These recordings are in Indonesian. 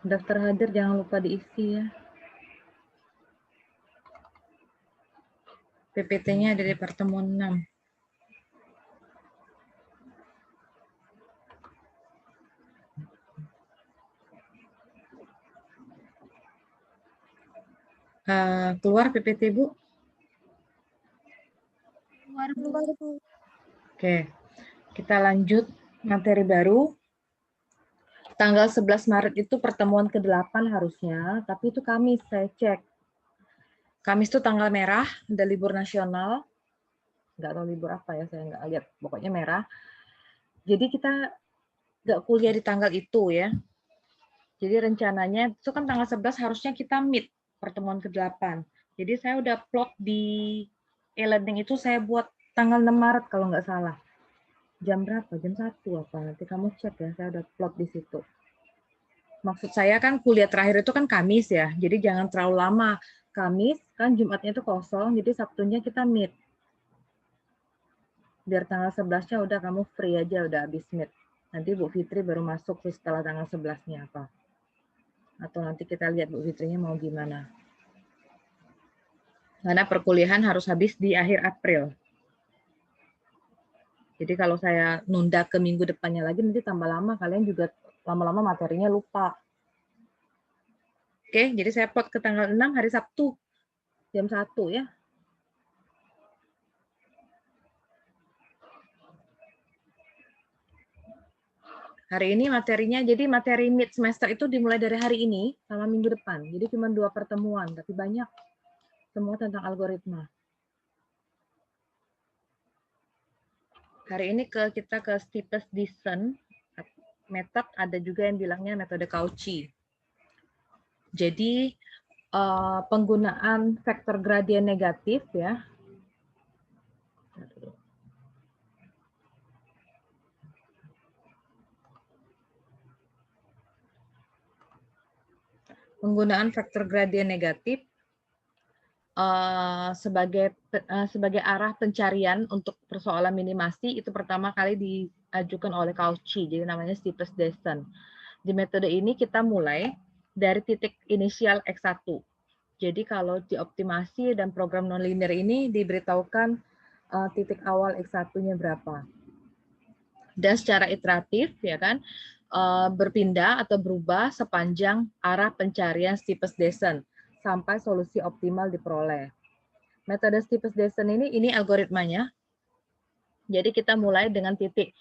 Daftar hadir jangan lupa diisi ya. PPT-nya ada di pertemuan 6. Keluar PPT, Bu? Keluar, Bu. Oke, kita lanjut materi baru. Tanggal 11 Maret itu pertemuan ke-8 harusnya, tapi itu Kamis, saya cek. Kamis itu tanggal merah, ada libur nasional. Nggak tahu libur apa ya, saya nggak lihat. Pokoknya merah. Jadi kita nggak kuliah di tanggal itu ya. Jadi rencananya, itu kan tanggal 11 harusnya kita meet pertemuan ke-8. Jadi saya udah plot di e-learning itu, saya buat tanggal 6 Maret kalau nggak salah. Jam berapa? Jam 1 apa? Nanti kamu cek ya, saya udah plot di situ. Maksud saya kan kuliah terakhir itu kan Kamis ya, jadi jangan terlalu lama. Kamis kan Jumatnya itu kosong, jadi Sabtunya kita meet. Biar tanggal 11-nya udah kamu free aja, udah habis meet. Nanti Bu Fitri baru masuk setelah tanggal 11-nya apa. Atau nanti kita lihat Bu Fitrinya mau gimana. Karena perkuliahan harus habis di akhir April. Jadi kalau saya nunda ke minggu depannya lagi, nanti tambah lama, kalian juga lama-lama materinya lupa. Oke, jadi saya plot ke tanggal 6 hari Sabtu, jam 1 ya. Hari ini materinya, jadi materi mid semester itu dimulai dari hari ini sama minggu depan. Jadi cuma 2 pertemuan, tapi banyak. Semua tentang algoritma. Hari ini kita ke Steepest Descent. Method ada juga yang bilangnya metode Cauchy. Jadi penggunaan vektor gradien negatif ya. Penggunaan vektor gradien negatif sebagai arah pencarian untuk persoalan minimasi itu pertama kali diajukan oleh Cauchy, jadi namanya Steepest Descent. Di metode ini kita mulai dari titik inisial X1. Jadi kalau dioptimasi dan program nonlinear ini diberitahukan titik awal X1-nya berapa. Dan secara iteratif ya kan berpindah atau berubah sepanjang arah pencarian Steepest Descent sampai solusi optimal diperoleh. Metode Steepest Descent ini algoritmanya. Jadi kita mulai dengan titik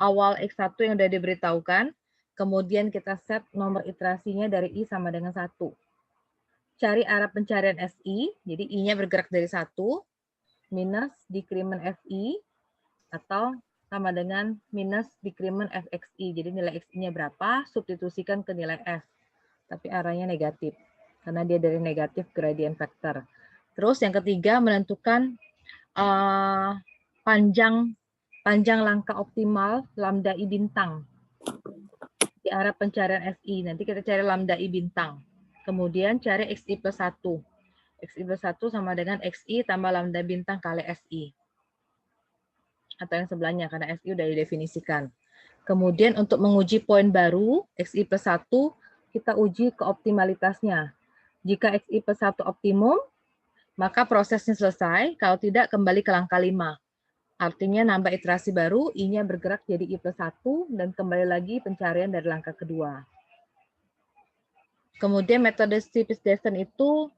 awal X1 yang sudah diberitahukan, kemudian kita set nomor iterasinya dari I sama dengan 1. Cari arah pencarian SI, jadi I-nya bergerak dari 1, minus decrement FI, atau sama dengan minus decrement FXI. Jadi nilai XI-nya berapa, substitusikan ke nilai F. Tapi arahnya negatif, karena dia dari negatif gradient vector. Terus yang ketiga, menentukan panjang langkah optimal lambda I bintang di arah pencarian SI. Nanti kita cari lambda I bintang. Kemudian cari XI plus 1. XI plus 1 sama dengan XI tambah lambda bintang kali SI. Atau yang sebelahnya, karena SI udah didefinisikan. Kemudian untuk menguji poin baru, XI plus 1, kita uji keoptimalitasnya. Jika XI plus 1 optimum, maka prosesnya selesai. Kalau tidak, kembali ke langkah 5. Artinya nambah iterasi baru, I-nya bergerak jadi I plus 1, dan kembali lagi pencarian dari langkah kedua. Kemudian metode Steepest Descent itu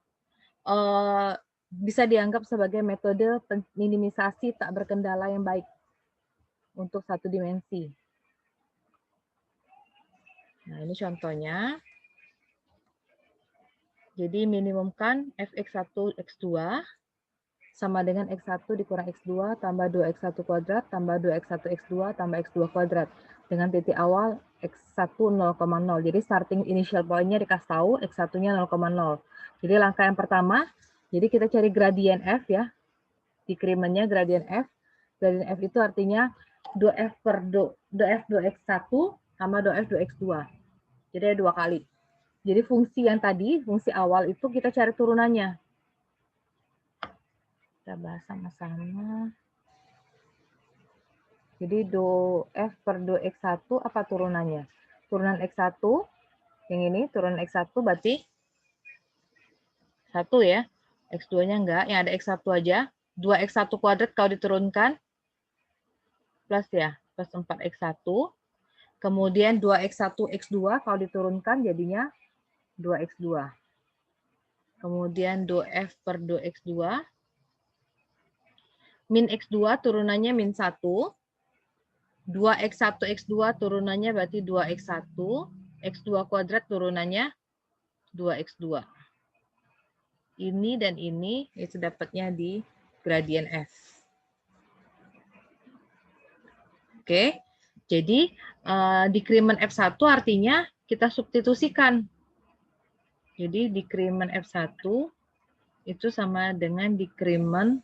bisa dianggap sebagai metode minimisasi tak berkendala yang baik untuk satu dimensi. Nah, ini contohnya. Jadi minimumkan fx1, x2 sama dengan x1 dikurang x2 tambah 2x1 kuadrat tambah 2x1 x2 tambah x2 kuadrat. Dengan titik awal x1 0,0. Jadi starting initial point-nya dikasih tahu, x1-nya 0,0. Jadi langkah yang pertama, jadi kita cari gradien f ya. Decrement-nya gradien f. Gradien f itu artinya 2f per 2f 2x1 sama 2f 2x2. Jadi ada 2 kali. Jadi fungsi yang tadi, fungsi awal itu kita cari turunannya. Kita bahas sama-sama. Jadi do F per do X1 apa turunannya? Turunan X1, yang ini turunan X1 berarti 1 ya. X2-nya enggak, yang ada X1 aja. 2X1 kuadrat kalau diturunkan, plus ya, plus 4X1. Kemudian 2X1, X2 kalau diturunkan jadinya 2X2. Kemudian do F per do X2. Min X2 turunannya min 1. 2X1, X2 turunannya berarti 2X1. X2 kuadrat turunannya 2X2. Ini dan ini itu dapatnya di gradien F. Oke, jadi decrement F1 artinya kita substitusikan. Jadi decrement F1 itu sama dengan decrement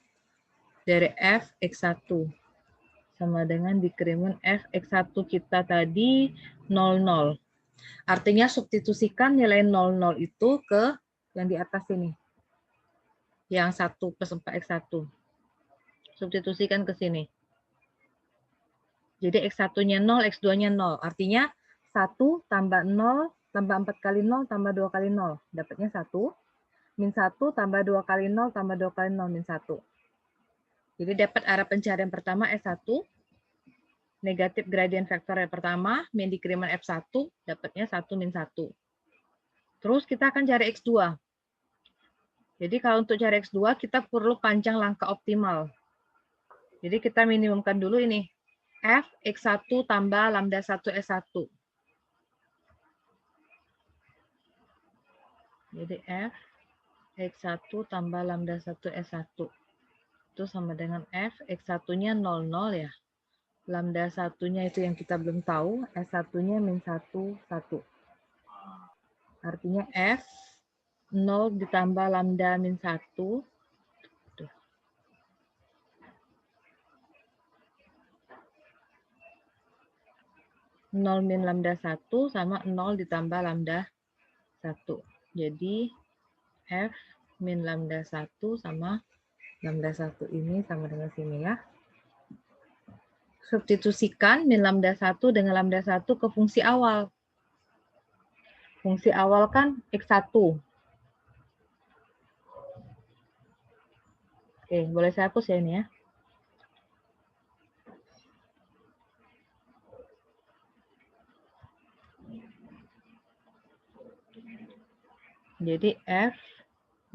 dari F X1. Sama dengan decrement F X1 kita tadi 00. Artinya substitusikan nilai 00 itu ke yang di atas ini. Yang 1 plus 4X1. Substitusikan ke sini. Jadi X1-nya 0, X2-nya 0. Artinya 1 tambah 0 tambah 4 kali 0 tambah 2 kali 0. Dapatnya 1. Min 1 tambah 2 kali 0 tambah 2 kali 0 min 1. Jadi dapat arah pencarian pertama S1. Negatif gradien vektor yang pertama, min decrement F1, dapatnya 1 min 1. Terus kita akan cari X2. Jadi kalau untuk cari X2, kita perlu panjang langkah optimal. Jadi kita minimumkan dulu ini. F X1 tambah lambda 1 S1. Jadi F X1 tambah lambda 1 S1. Itu sama dengan F X1-nya 00 ya. Lambda 1-nya itu yang kita belum tahu, S1-nya min 1, 1. Artinya F 0 ditambah lambda min 1. 0 min lambda 1 sama 0 ditambah lambda 1. Jadi F min lambda 1 sama lambda 1 ini sama dengan sini ya. Substitusikan min lambda 1 dengan lambda 1 ke fungsi awal. Fungsi awal kan X1. Oke, boleh saya hapus ya ini ya. Jadi F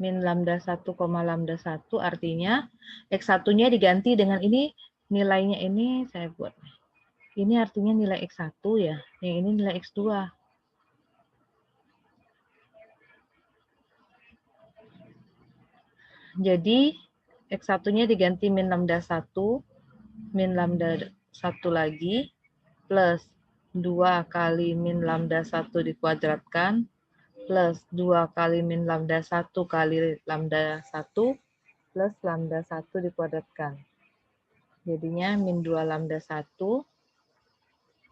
min lambda 1, lambda 1 artinya X1-nya diganti dengan ini, nilainya ini saya buat. Ini artinya nilai X1 ya, yang ini nilai X2. Jadi X1-nya diganti min lambda 1, min lambda 1 lagi, plus 2 kali min lambda 1 dikuadratkan, plus 2 kali min lambda 1 kali lambda 1 plus lambda 1 dikuadratkan. Jadinya min 2 lambda 1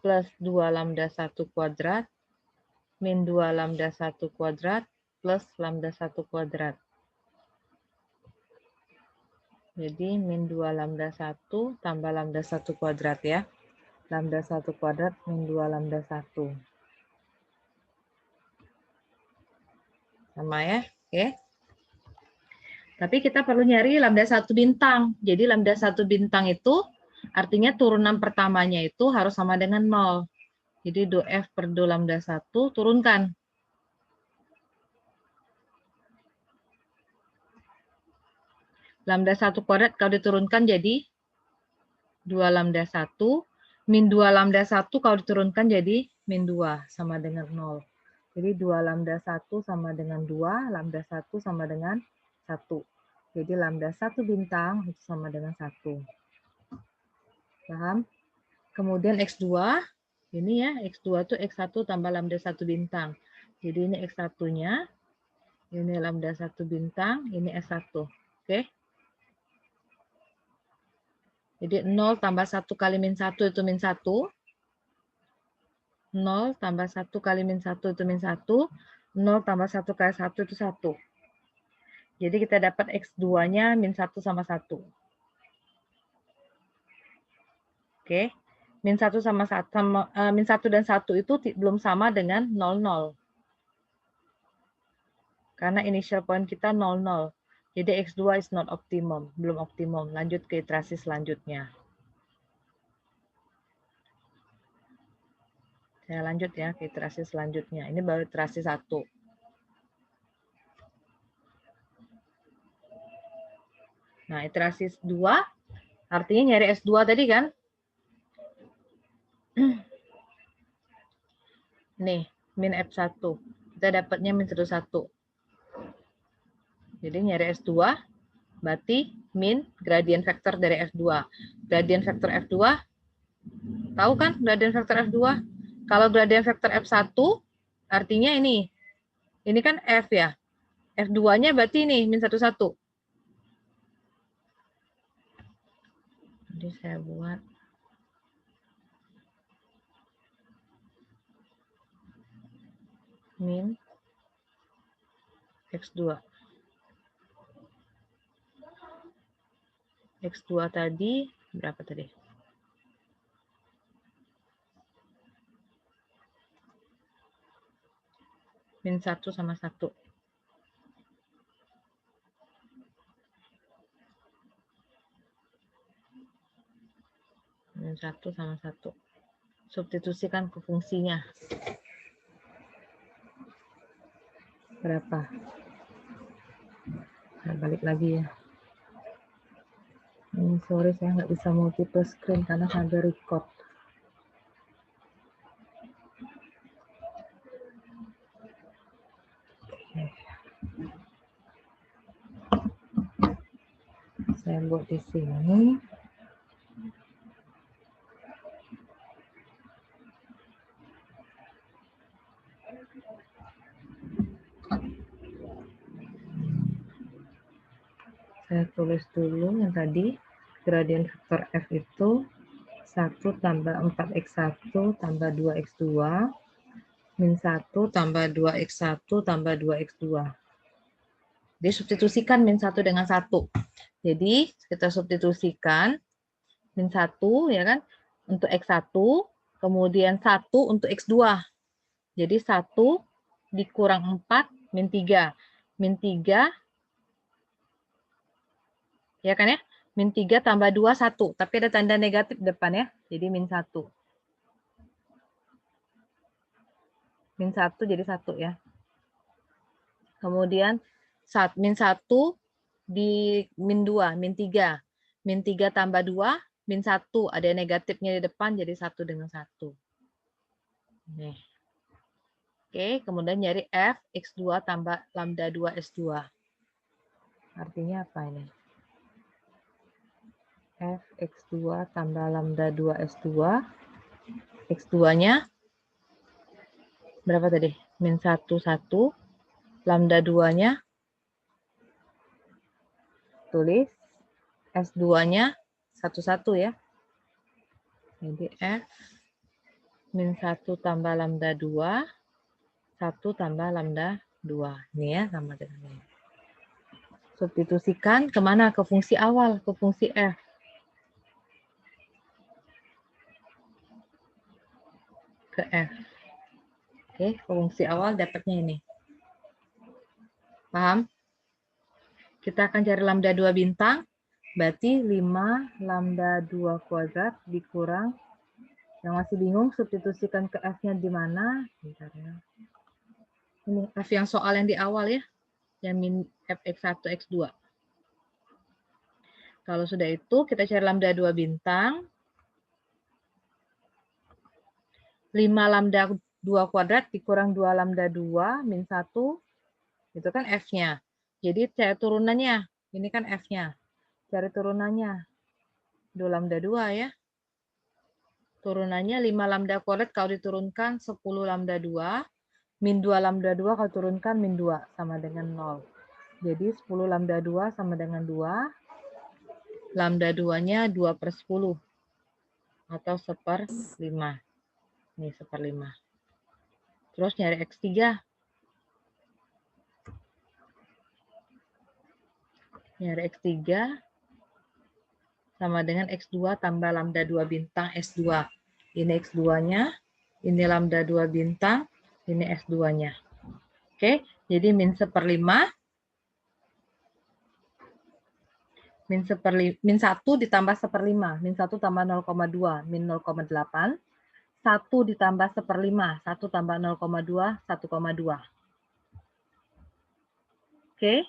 plus 2 lambda 1 kuadrat min 2 lambda 1 kuadrat plus lambda 1 kuadrat. Jadi min 2 lambda 1 tambah lambda 1 kuadrat ya. Lambda 1 kuadrat min 2 lambda 1. Sama ya, oke. Tapi kita perlu nyari lambda 1 bintang. Jadi lambda 1 bintang itu artinya turunan pertamanya itu harus sama dengan 0. Jadi do F per do lambda 1 turunkan. Lambda 1 kuadrat kalau diturunkan jadi 2 lambda 1. Min 2 lambda 1 kalau diturunkan jadi min 2 sama dengan 0. Jadi 2 lambda 1 sama dengan 2, lambda 1 sama dengan 1. Jadi lambda 1 bintang itu sama dengan 1. Paham? Kemudian X2, ini ya, X2 itu X1 tambah lambda 1 bintang. Jadi ini X1-nya, ini lambda 1 bintang, ini S1. Oke? Jadi 0 tambah 1 kali min 1 itu min 1. 0 tambah 1 kali min 1 itu min 1. 0 tambah 1 kali 1 itu 1. Jadi kita dapat X2-nya min 1 sama 1. Oke. Min 1 sama 1 sama min 1 dan 1 itu belum sama dengan 00. Karena initial point kita 00. Jadi X2 is not optimum, belum optimum. Lanjut ke iterasi selanjutnya. Saya lanjut ya ke iterasi selanjutnya. Ini baru iterasi 1. Nah, iterasi 2 artinya nyari S2 tadi kan? Nih, min F1. Kita dapatnya min 11. Jadi nyari S2 berarti min gradient vektor dari F2. Gradient vektor F2, tahu kan gradient vektor F2? Kalau gradient vektor F1 artinya ini. Ini kan F ya. F2-nya berarti ini min 11. Jadi saya buat min X2. X2 tadi berapa tadi? Min 1 sama 1. Min 1 sama 1. Substitusikan ke fungsinya. Berapa? Nah, balik lagi ya. Ini sorry saya nggak bisa multiple screen karena sambil record. Saya buat di sini. Saya tulis dulu yang tadi. Gradient vektor F itu 1 tambah 4X1 tambah 2X2 min 1 tambah 2X1 tambah 2X2. Jadi substitusikan min 1 dengan 1. Jadi kita substitusikan min 1 ya kan untuk X1, kemudian 1 untuk X2. Jadi 1 dikurang 4 min 3. Min 3 ya kan ya? Min 3 tambah 2, 1. Tapi ada tanda negatif depan ya. Jadi min 1. Min 1 jadi 1 ya. Kemudian min 1 di min 2, min 3. Min 3 tambah 2, min 1. Ada negatifnya di depan jadi 1 dengan 1. Nih. Oke, kemudian nyari F X2 tambah lambda 2 S2. Artinya apa ini? F X2 tambah lambda 2 S2. X2-nya berapa tadi? Min 1, 1. Lambda 2-nya tulis. S2-nya 1, 1 ya. Jadi F min 1 tambah lambda 2, 1 tambah lambda 2. Ini ya sama dengan ini. Substitusikan kemana? Ke fungsi awal, ke fungsi F. Ke F. Oke, fungsi awal dapatnya ini. Paham? Kita akan cari lambda 2 bintang. Berarti 5 lambda 2 kuadrat dikurang. Yang masih bingung, substitusikan ke F-nya di mana? Bentar ya. Ini F yang soal yang di awal ya. Yang min Fx1, X2. Kalau sudah itu, kita cari lambda 2 bintang. 5 lambda 2 kuadrat dikurang 2 lambda 2 min 1. Itu kan F-nya. Jadi cari turunannya. Ini kan F-nya. Cari turunannya. 2 lambda 2 ya. Turunannya 5 lambda kuadrat kalau diturunkan 10 lambda 2. Min 2 lambda 2 kalau turunkan min 2 sama dengan 0. Jadi 10 lambda 2 sama dengan 2. Lambda 2-nya 2/10. Atau 1/5. Ini 1/5. Terus nyari X3. Nyari X3. sama dengan X2 tambah lambda 2 bintang S2. Ini X2-nya, ini lambda 2 bintang, ini S2-nya. Oke, jadi min 1/5, min 1 ditambah 1/5, min 1 tambah 0,2, min 0,8, 1 ditambah 1/5, 1 tambah 0,2, 1,2. Oke,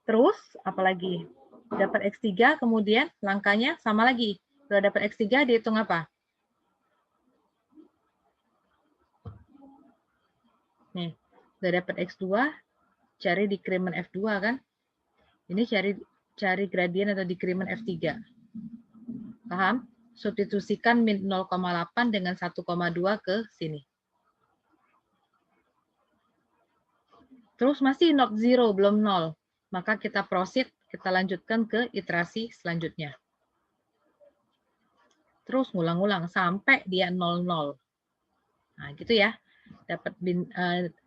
terus apalagi? Dapat X3, kemudian langkahnya sama lagi. Sudah dapat X3, dihitung apa? Nih, sudah dapat X2, cari decrement F2 kan? Ini cari gradien atau decrement F3. Paham? Substitusikan min 0,8 dengan 1,2 ke sini. Terus masih not zero, belum 0. Maka kita proceed, kita lanjutkan ke iterasi selanjutnya. Terus ngulang-ngulang sampai dia 0,0. Nah, gitu ya. Dapat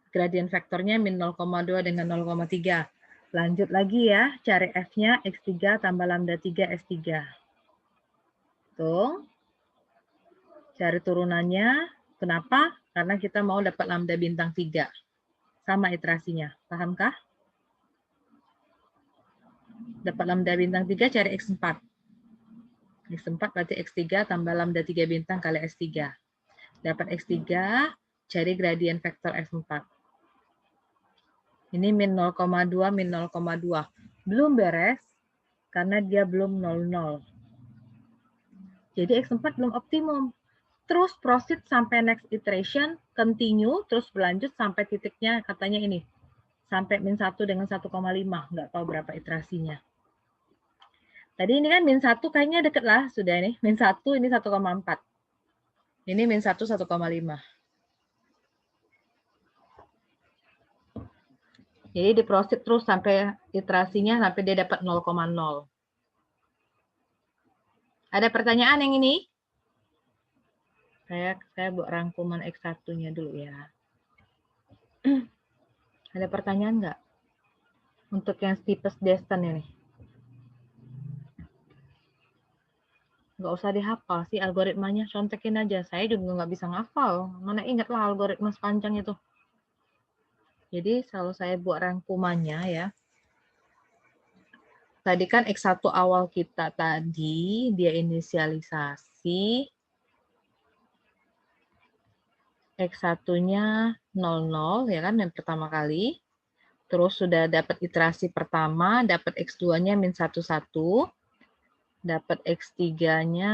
gradien vektornya min 0,2 dengan 0,3. Lanjut lagi ya, cari F-nya X3 tambah lambda 3 S3. Tuh. Cari turunannya. Kenapa? Karena kita mau dapat lambda bintang 3. Sama iterasinya. Pahamkah? Dapat lambda bintang 3, cari X4. X4 berarti X3 tambah lambda 3 bintang kali S3. Dapat X3, cari gradien vektor F4. Ini min 0,2, min 0,2. Belum beres, karena dia belum 0,0. Jadi X4 belum optimum. Terus proceed sampai next iteration, continue, terus berlanjut sampai titiknya katanya ini. Sampai min 1 dengan 1,5. Nggak tahu berapa iterasinya. Tadi ini kan min 1 kayaknya deket lah. Sudah ini. Min 1 ini 1,4. Ini min 1 1,5. Jadi diproses terus sampai iterasinya sampai dia dapat 0,0. Ada pertanyaan yang ini? Saya buat rangkuman X1-nya dulu ya. Ada pertanyaan nggak? Untuk yang steepest descent ini. Nggak usah dihafal sih algoritmanya, contekin aja. Saya juga nggak bisa ngafal. Mana ingat lah algoritma sepanjang itu. Jadi kalau saya buat rangkumannya ya. Tadi kan X1 awal kita tadi, dia inisialisasi. X1-nya 00 ya kan yang pertama kali. Terus sudah dapat iterasi pertama, dapat X2-nya min 11. Dapat X3-nya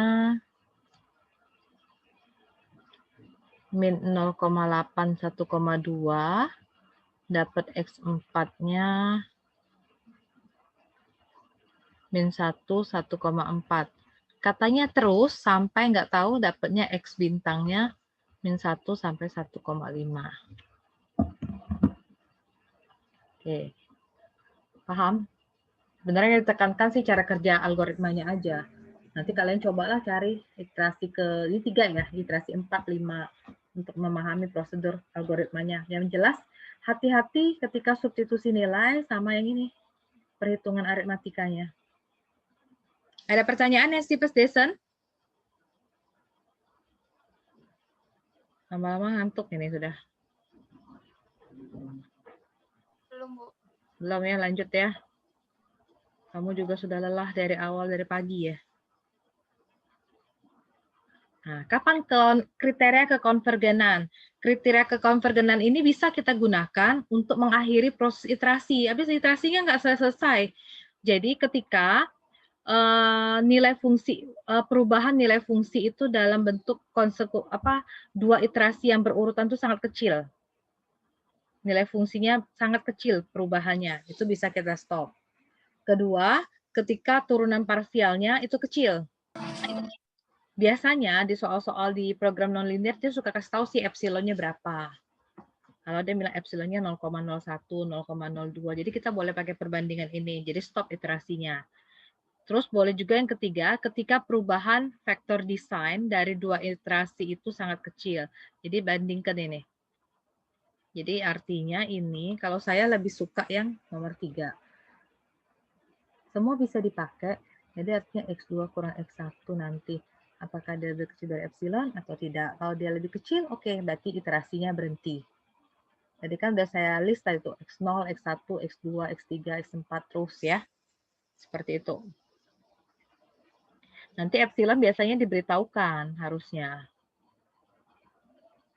min 0,8 1,2. Dapat X4-nya min 1 1,4. Katanya terus sampai nggak tahu dapatnya X bintangnya min 1 sampai 1,5. Oke. Paham? Sebenarnya yang ditekankan sih cara kerja algoritmanya aja. Nanti kalian cobalah cari iterasi ke ini 3 ya, iterasi 4, 5 untuk memahami prosedur algoritmanya. Yang jelas hati-hati ketika substitusi nilai sama yang ini, perhitungan aritmatikanya. Ada pertanyaan yang steepest descent? Lama-lama ngantuk ini sudah. Belum, Bu. Belum ya, lanjut ya. Kamu juga sudah lelah dari awal, dari pagi ya. Nah, kapan kriteria kekonvergenan? Kriteria kekonvergenan ini bisa kita gunakan untuk mengakhiri proses iterasi. Habis iterasinya nggak selesai. Jadi ketika nilai fungsi perubahan nilai fungsi itu dalam bentuk dua iterasi yang berurutan itu sangat kecil. Nilai fungsinya sangat kecil perubahannya, itu bisa kita stop. Kedua, ketika turunan parsialnya itu kecil. Biasanya di soal-soal di program nonlinear dia suka kasih tahu sih epsilonnya berapa. Kalau dia bilang epsilonnya 0,01, 0,02, jadi kita boleh pakai perbandingan ini. Jadi stop iterasinya. Terus boleh juga yang ketiga, ketika perubahan vektor desain dari dua iterasi itu sangat kecil. Jadi bandingkan ini. Jadi artinya ini, kalau saya lebih suka yang nomor 3. Semua bisa dipakai. Jadi artinya X2 kurang X1 nanti. Apakah dia lebih kecil dari epsilon atau tidak? Kalau dia lebih kecil, oke, berarti iterasinya berhenti. Jadi kan udah saya list tadi itu X0, X1, X2, X3, X4 terus ya. Seperti itu. Nanti epsilon biasanya diberitahukan harusnya.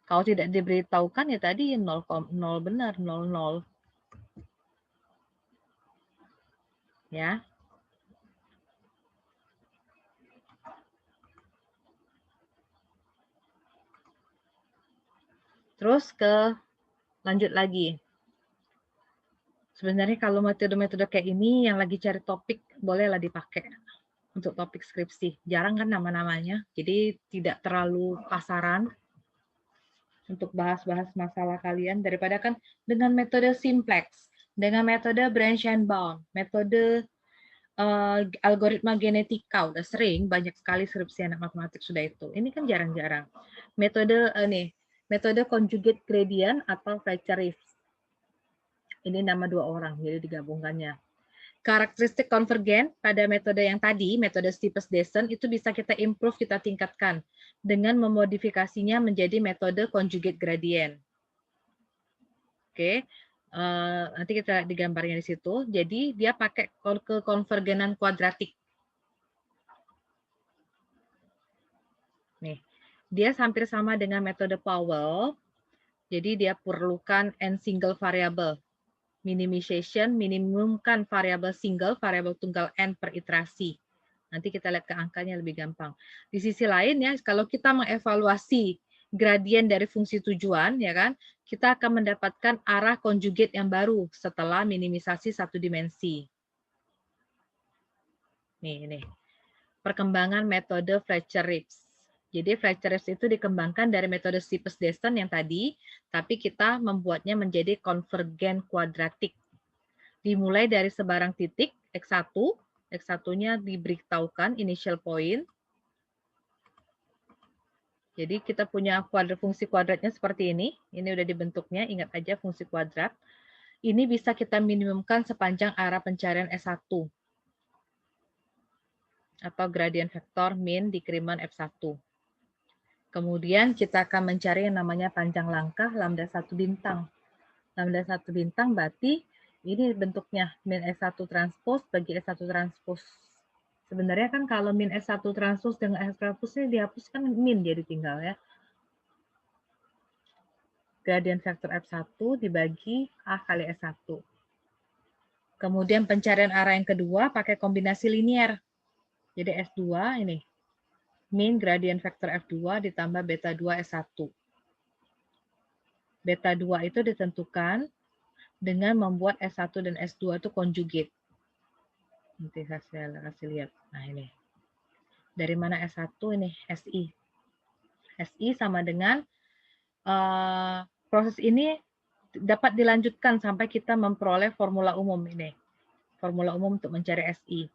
Kalau tidak diberitahukan ya tadi 0, benar, 00. Ya. Terus lanjut lagi. Sebenarnya kalau metode-metode kayak ini yang lagi cari topik bolehlah dipakai untuk topik skripsi. Jarang kan nama-namanya, jadi tidak terlalu pasaran untuk bahas-bahas masalah kalian daripada kan dengan metode simplex, dengan metode branch and bound, metode algoritma genetika udah sering, banyak sekali skripsi anak matematik sudah itu. Ini kan jarang-jarang. Metode conjugate gradient atau Fletcher-Rives. Ini nama dua orang, jadi digabungkannya. Karakteristik konvergen pada metode yang tadi, metode Steeples-Dyson, itu bisa kita improve, kita tingkatkan dengan memodifikasinya menjadi metode conjugate gradient. Oke, nanti kita digambarnya di situ. Jadi dia pakai kekonvergenan kuadratik. Nih, dia hampir sama dengan metode Powell. Jadi dia perlukan n single variable. Minimization, minimumkan variabel single, variabel tunggal n per iterasi. Nanti kita lihat ke angkanya lebih gampang. Di sisi lain ya, kalau kita mengevaluasi gradien dari fungsi tujuan, ya kan, kita akan mendapatkan arah conjugate yang baru setelah minimisasi satu dimensi. Ini. Perkembangan metode Fletcher-Rives. Jadi Fletcher-Rives itu dikembangkan dari metode Steeples-Dyson yang tadi, tapi kita membuatnya menjadi konvergen kuadratik. Dimulai dari sebarang titik X1, X1-nya diberitahukan initial point. Jadi kita punya fungsi kuadratnya seperti ini. Ini udah dibentuknya, ingat aja fungsi kuadrat. Ini bisa kita minimumkan sepanjang arah pencarian S1. Atau gradient vektor min dikriman F1. Kemudian kita akan mencari yang namanya panjang langkah lambda 1 bintang. Lambda 1 bintang berarti ini bentuknya min S1 transpose bagi S1 transpose. Sebenarnya kan kalau min S1 transpose dengan S transpose ini dihapuskan min jadi tinggal ya. Gradient vektor F1 dibagi A kali S1. Kemudian pencarian arah yang kedua pakai kombinasi linier. Jadi S2 ini. Min gradient vektor F2 ditambah beta 2 S1. Beta 2 itu ditentukan dengan membuat S1 dan S2 itu conjugate. Nanti saya kasih lihat. Nah ini. Dari mana S1 ini? SI. SI sama dengan proses ini dapat dilanjutkan sampai kita memperoleh formula umum ini. Formula umum untuk mencari SI.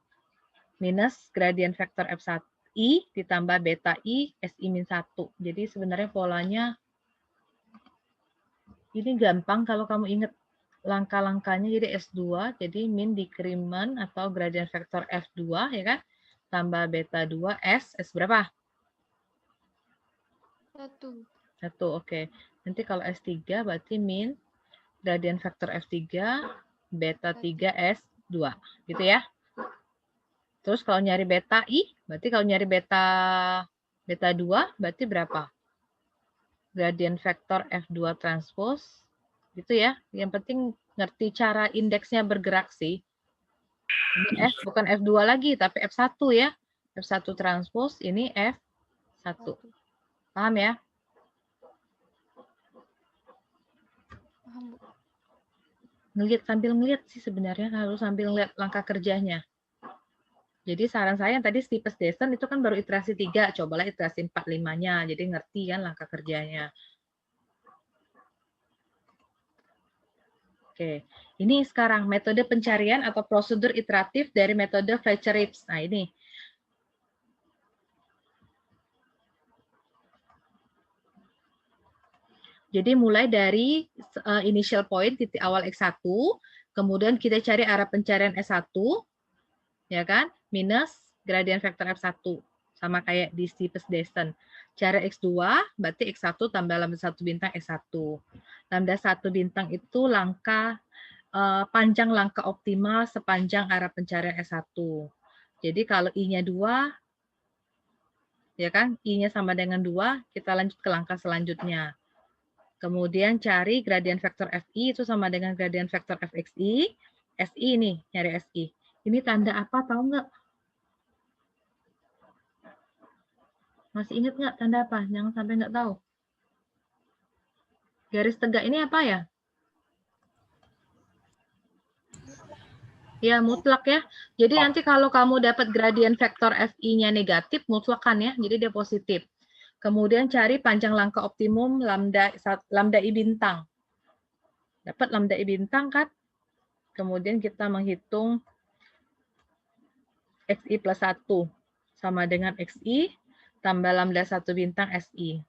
Minus gradient vektor F1 I ditambah beta I SI min 1. Jadi sebenarnya polanya ini gampang kalau kamu ingat langkah-langkahnya. Jadi S2, jadi min dikriman atau gradient vektor F2 ya kan? Tambah beta 2 S berapa? 1. 1, oke. Nanti kalau S3 berarti min gradient vektor F3 beta 3 S2 gitu ya. Terus kalau nyari beta I, berarti kalau nyari beta 2 berarti berapa? Gradient vektor F2 transpose gitu ya. Yang penting ngerti cara indeksnya bergerak sih. Ini F bukan F2 lagi tapi F1 ya. F1 transpose ini F1. Paham ya? Paham, Bu. Sambil ngeliat sih sebenarnya, harus sambil ngeliat langkah kerjanya. Jadi saran saya yang tadi Steeples-Dyson itu kan baru iterasi 3, cobalah iterasi 4, 5-nya. Jadi ngerti kan langkah kerjanya. Oke, ini sekarang metode pencarian atau prosedur iteratif dari metode Fletcher-Rives. Nah ini. Jadi mulai dari initial point, titik awal X1, kemudian kita cari arah pencarian S1, ya kan? Minus gradient vektor F1. Sama kayak di Steepest-Descent. Cari X2, berarti X1 tambah lambda 1 bintang X1. Lambda 1 bintang itu panjang langkah optimal sepanjang arah pencarian S1. Jadi kalau I-nya 2, ya kan? I-nya sama dengan 2, kita lanjut ke langkah selanjutnya. Kemudian cari gradient vektor Fi itu sama dengan gradient vektor Fxi. Si nih, nyari Si. Ini tanda apa, tahu nggak? Masih ingat nggak tanda apa? Jangan sampai nggak tahu. Garis tegak ini apa ya? Ya, mutlak ya. Jadi nanti kalau kamu dapat gradient vektor Fi-nya negatif, mutlak kan ya, jadi dia positif. Kemudian cari panjang langkah optimum lambda I bintang. Dapat lambda I bintang kan? Kemudian kita menghitung Xi plus 1 sama dengan Xi tambah lambda 1 bintang Si.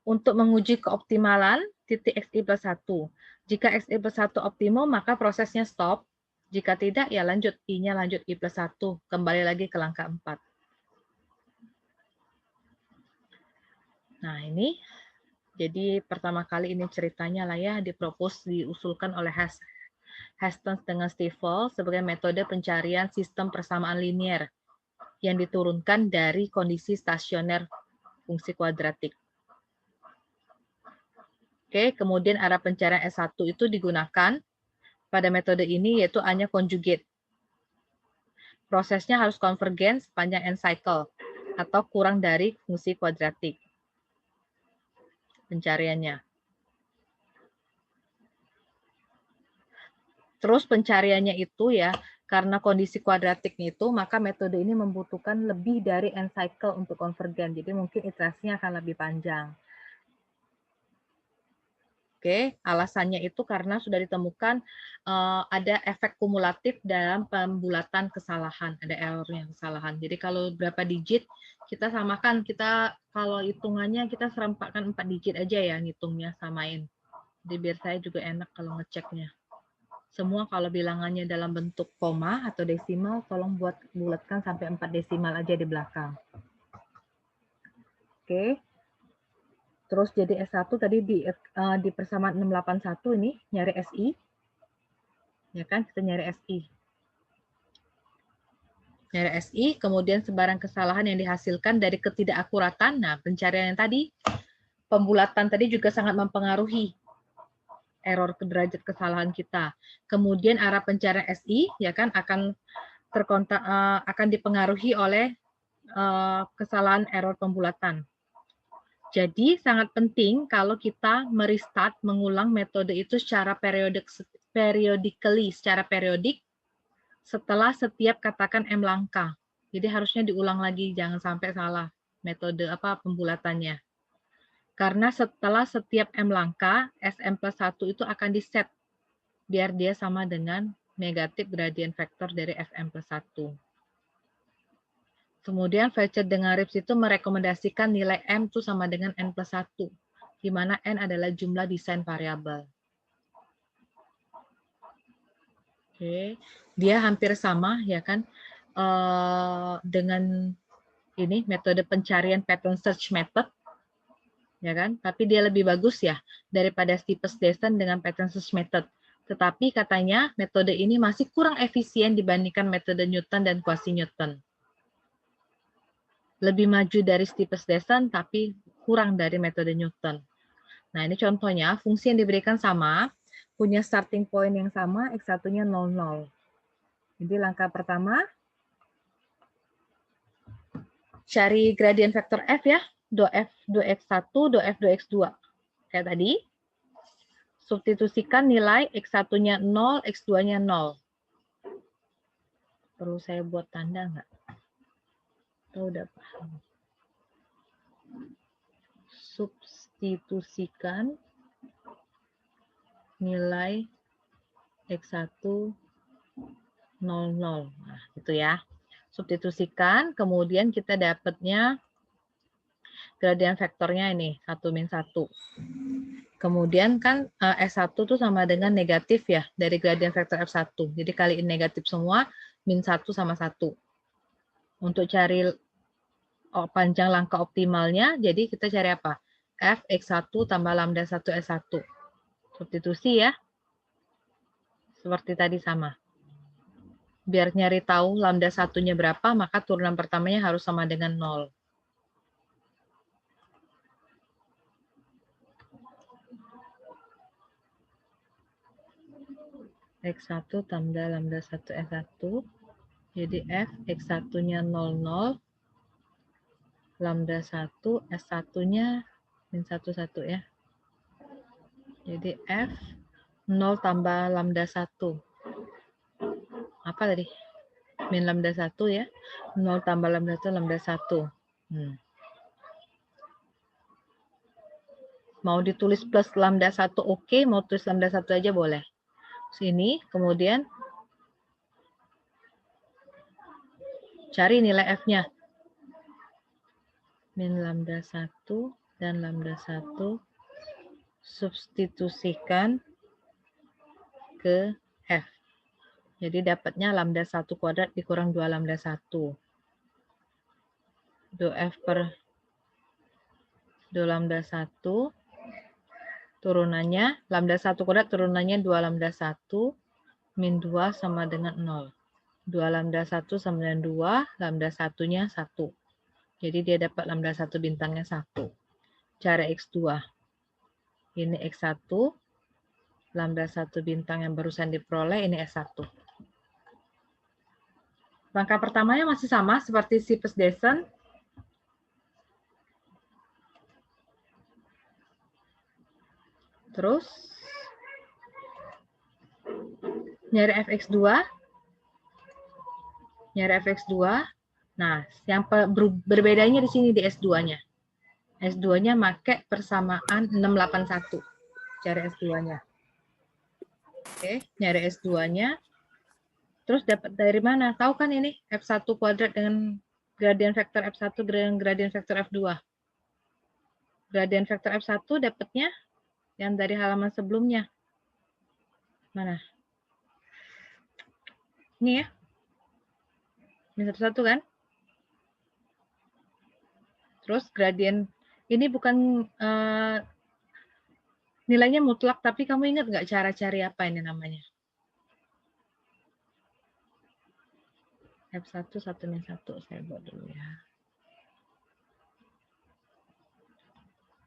Untuk menguji keoptimalan titik Xi plus 1. Jika Xi plus 1 optimum, maka prosesnya stop. Jika tidak, ya lanjut. I-nya lanjut I plus 1. Kembali lagi ke langkah 4. Nah, ini. Jadi, pertama kali ini ceritanya lah ya, diusulkan oleh Hastings dengan Stifel sebagai metode pencarian sistem persamaan linier yang diturunkan dari kondisi stasioner fungsi kuadratik. Oke, kemudian arah pencarian S1 itu digunakan pada metode ini yaitu A-nya conjugate. Prosesnya harus konvergen sepanjang n cycle atau kurang dari fungsi kuadratik pencariannya. Terus pencariannya itu ya, karena kondisi kuadratiknya itu, maka metode ini membutuhkan lebih dari n cycle untuk konvergen. Jadi mungkin iterasinya akan lebih panjang. Oke, alasannya itu karena sudah ditemukan ada efek kumulatif dalam pembulatan kesalahan, ada errornya kesalahan. Jadi kalau berapa digit, kita samakan, kalau hitungannya kita serempakkan 4 digit aja ya, ngitungnya samain. Jadi biar saya juga enak kalau ngeceknya. Semua kalau bilangannya dalam bentuk koma atau desimal, tolong bulatkan sampai 4 desimal aja di belakang. Oke. Terus jadi S1 tadi di persamaan 681 ini nyari SI. Ya kan, kita nyari SI. Nyari SI, kemudian sebarang kesalahan yang dihasilkan dari ketidakakuratan. Nah, pencarian yang tadi, pembulatan tadi juga sangat mempengaruhi error derajat kesalahan kita. Kemudian arah pencarian SI ya kan akan dipengaruhi oleh kesalahan error pembulatan. Jadi sangat penting kalau kita merestart, mengulang metode itu secara secara periodik setelah setiap katakan M langkah. Jadi harusnya diulang lagi, jangan sampai salah metode pembulatannya. Karena setelah setiap M langkah, Sm plus 1 itu akan diset biar dia sama dengan negatif gradient vektor dari Fm plus 1. Kemudian Fletcher dengan Rips itu merekomendasikan nilai M itu sama dengan N plus 1, di mana N adalah jumlah desain variabel. Oke, dia hampir sama ya kan dengan ini metode pencarian pattern search method, ya kan? Tapi dia lebih bagus ya daripada Steepest-Descent dengan pattern search method. Tetapi katanya metode ini masih kurang efisien dibandingkan metode Newton dan quasi-Newton. Lebih maju dari Steepest-Descent tapi kurang dari metode Newton. Nah, ini contohnya fungsi yang diberikan sama, punya starting point yang sama, X1-nya 0,0. Jadi langkah pertama, cari gradient vektor F ya, 2F2X1, 2F2X2. Kayak tadi, substitusikan nilai X1-nya 0, X2-nya 0. Perlu saya buat tanda nggak? Atau udah paham? Substitusikan nilai X1 0,0. Nah, itu ya. Substitusikan, kemudian kita dapatnya gradient vektornya ini, 1 min 1. Kemudian kan S1 tuh sama dengan negatif ya, dari gradient vektor F1. Jadi kaliin negatif semua, min 1 sama 1. Untuk cari panjang langkah optimalnya, jadi kita cari apa? F X1 tambah lambda 1 S1. Substitusi ya. Seperti tadi sama. Biar nyari tahu lambda satunya berapa, maka turunan pertamanya harus sama dengan 0. X1 tambah lambda 1 S1. Jadi F X1-nya 00. Lambda 1 S1-nya min 1, 1 ya. Jadi F 0 tambah lambda 1. Apa tadi? Min lambda 1 ya. 0 tambah lambda 1, lambda 1. Mau ditulis plus lambda 1 oke, mau tulis lambda 1 aja boleh. Sini, kemudian cari nilai F-nya. Min lambda 1 dan lambda 1 substitusikan ke F. Jadi dapatnya lambda 1 kuadrat dikurang 2 lambda 1. 2F per 2 lambda 1. Turunannya, lambda 1 kuadrat turunannya 2 lambda 1. Min 2 sama dengan 0. 2 lambda 1 sama dengan 2. Lambda 1-nya 1. Jadi dia dapat lambda 1 bintangnya 1. Cara X2. Ini X1. Lambda 1 bintang yang barusan diperoleh, ini S1. Langkah pertamanya masih sama seperti Steepest-Descent. Terus nyari fx2. Nyari fx2. Nah, yang berbedanya di sini di S2-nya. S2-nya pakai persamaan 681. Cari S2-nya. Oke, nyari S2-nya. Terus dapat dari mana? Tahu kan ini F1 kuadrat dengan gradien vektor F1 dengan gradien vektor F2. Gradien vektor F1 dapatnya yang dari halaman sebelumnya. Mana? Ini ya. Ini satu-satu kan? Terus gradien, ini bukan nilainya mutlak, tapi kamu ingat nggak cara cari apa ini namanya? F1, 1 min 1. Saya buat dulu ya.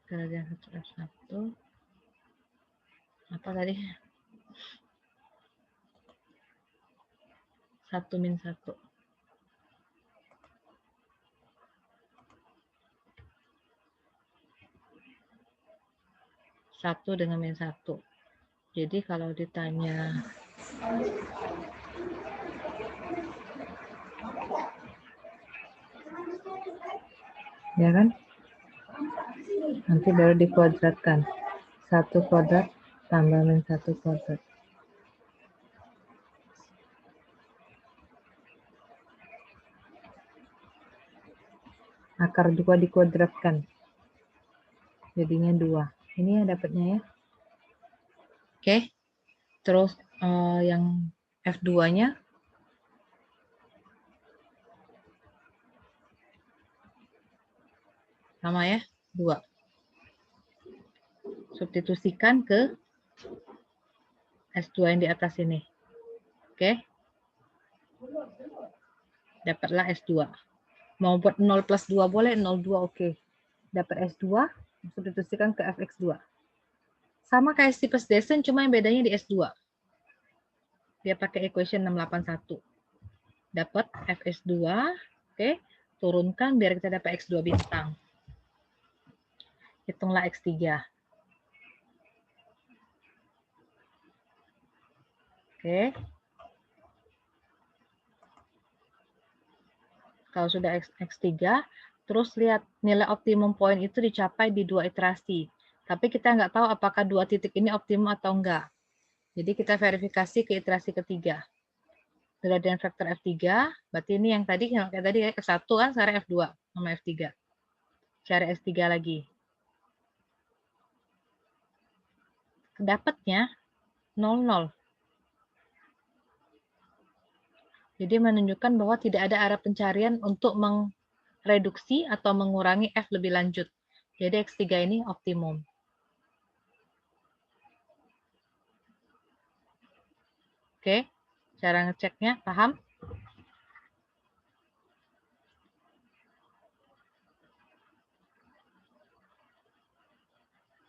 Gradien vektor F1. Apa tadi? 1 min 1. 1 dengan min 1. Jadi kalau ditanya ya kan? Nanti baru dikuadratkan. 1 kuadrat tambah min 1 kuadrat. Akar 2 dikuadratkan. Jadinya 2. Ini yang dapatnya ya. Oke. Terus yang F2-nya sama ya, 2. Substitusikan ke S2 yang di atas ini. Oke. Dapatlah S2. Mau buat 0 plus 2 boleh, 02 oke. Dapat S2, substitusikan ke Fx2. Sama kayak Steepest-Descent, cuma yang bedanya di S2. Dia pakai equation 681. Dapat Fx2, oke. Turunkan biar kita dapat X2 bintang. Hitunglah X3. Oke. Kalau sudah X3, terus lihat nilai optimum point itu dicapai di 2 iterasi. Tapi kita nggak tahu apakah 2 titik ini optimum atau enggak. Jadi kita verifikasi ke iterasi ketiga. Gradien vektor F3, berarti ini yang tadi, kayak tadi F1 kan, sekarang F2 sama F3. Cari S3 lagi. Dapatnya 00. Jadi menunjukkan bahwa tidak ada arah pencarian untuk reduksi atau mengurangi F lebih lanjut. Jadi X3 ini optimum. Oke, cara ngeceknya paham?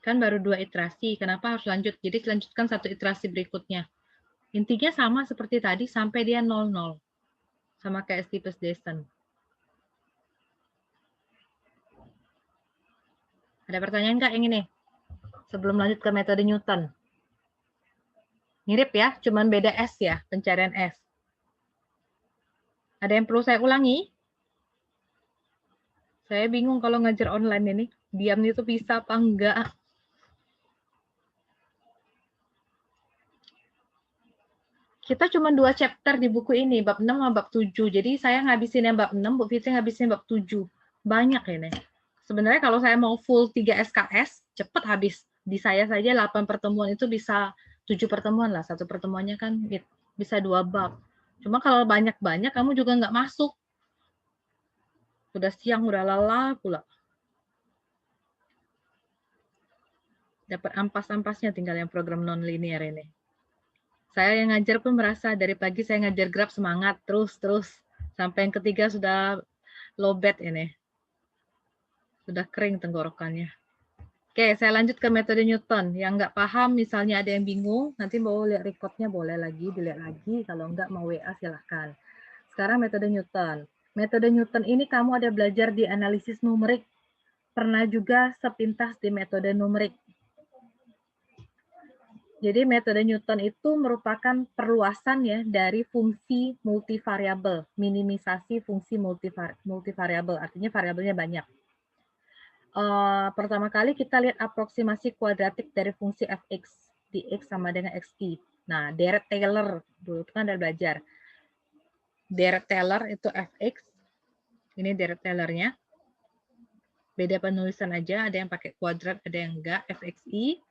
Kan baru 2 iterasi, kenapa harus lanjut? Jadi lanjutkan 1 iterasi berikutnya. Intinya sama seperti tadi sampai dia 0,0. Sama kayak Steepest descent. Ada pertanyaan nggak yang ini? Sebelum lanjut ke metode Newton. Mirip ya, cuman beda S ya, pencarian S. Ada yang perlu saya ulangi? Saya bingung kalau ngajar online ini. Diam itu bisa apa enggak? Kita cuma 2 chapter di buku ini, bab 6 sama bab 7. Jadi saya ngabisin yang bab 6, Bu Fitri ngabisin bab 7. Banyak ini. Sebenarnya kalau saya mau full 3 SKS, cepat habis. Di saya saja 8 pertemuan itu bisa 7 pertemuan lah. Satu pertemuannya kan bisa 2 bab. Cuma kalau banyak-banyak kamu juga nggak masuk. Udah siang, udah lelah pula. Dapat ampas-ampasnya tinggal yang program non-linear ini. Saya yang ngajar pun merasa dari pagi saya ngajar grab semangat, terus. Sampai yang ketiga sudah lowbat ini. Sudah kering tenggorokannya. Oke, saya lanjut ke metode Newton. Yang nggak paham, misalnya ada yang bingung, nanti mau lihat recordnya boleh lagi, dilihat lagi. Kalau nggak mau WA silahkan. Sekarang metode Newton. Metode Newton ini kamu ada belajar di analisis numerik. Pernah juga sepintas di metode numerik. Jadi metode Newton itu merupakan perluasan ya dari fungsi multivariabel, minimisasi fungsi multivariabel, artinya variabelnya banyak. Pertama kali kita lihat aproksimasi kuadratik dari fungsi fx di x sama dengan xi. Nah, Dirac-Taylor dulu kan ada belajar. Dirac-Taylor itu fx, ini Dirac-Taylornya. Beda penulisan aja, ada yang pakai kuadrat, ada yang enggak. Fxi,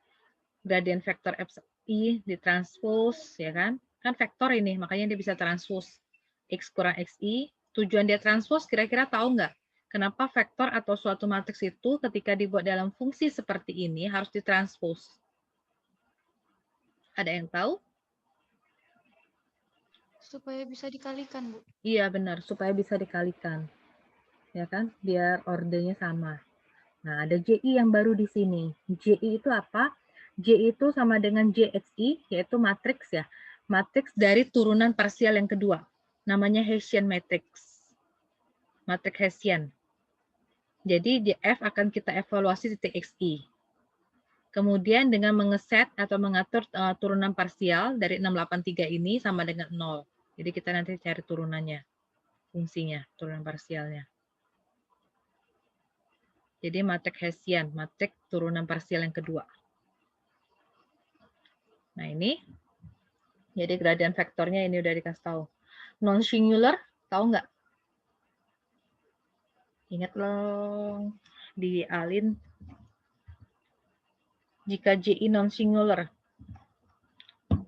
gradient vektor xi ditranspos, ya kan? Kan vektor ini, makanya dia bisa transpos. X kurang xi. Tujuan dia transpos kira-kira tahu nggak? Kenapa vektor atau suatu matriks itu ketika dibuat dalam fungsi seperti ini harus ditranspos? Ada yang tahu? Supaya bisa dikalikan, Bu. Iya benar, supaya bisa dikalikan. Ya kan? Biar ordernya sama. Nah, ada JI yang baru di sini. JI itu apa? JI itu sama dengan JXI, yaitu matriks ya. Matriks dari turunan parsial yang kedua. Namanya Hessian matrix. Matriks Hessian. Jadi di F akan kita evaluasi titik XI. Kemudian dengan mengeset atau mengatur turunan parsial dari 683 ini sama dengan 0. Jadi kita nanti cari turunannya, fungsinya, turunan parsialnya. Jadi matriks Hessian, matriks turunan parsial yang kedua. Nah ini, jadi gradient vektornya ini udah dikasih tahu. Non-singular, tahu nggak? Ingat loh, dialin jika JI non-singular,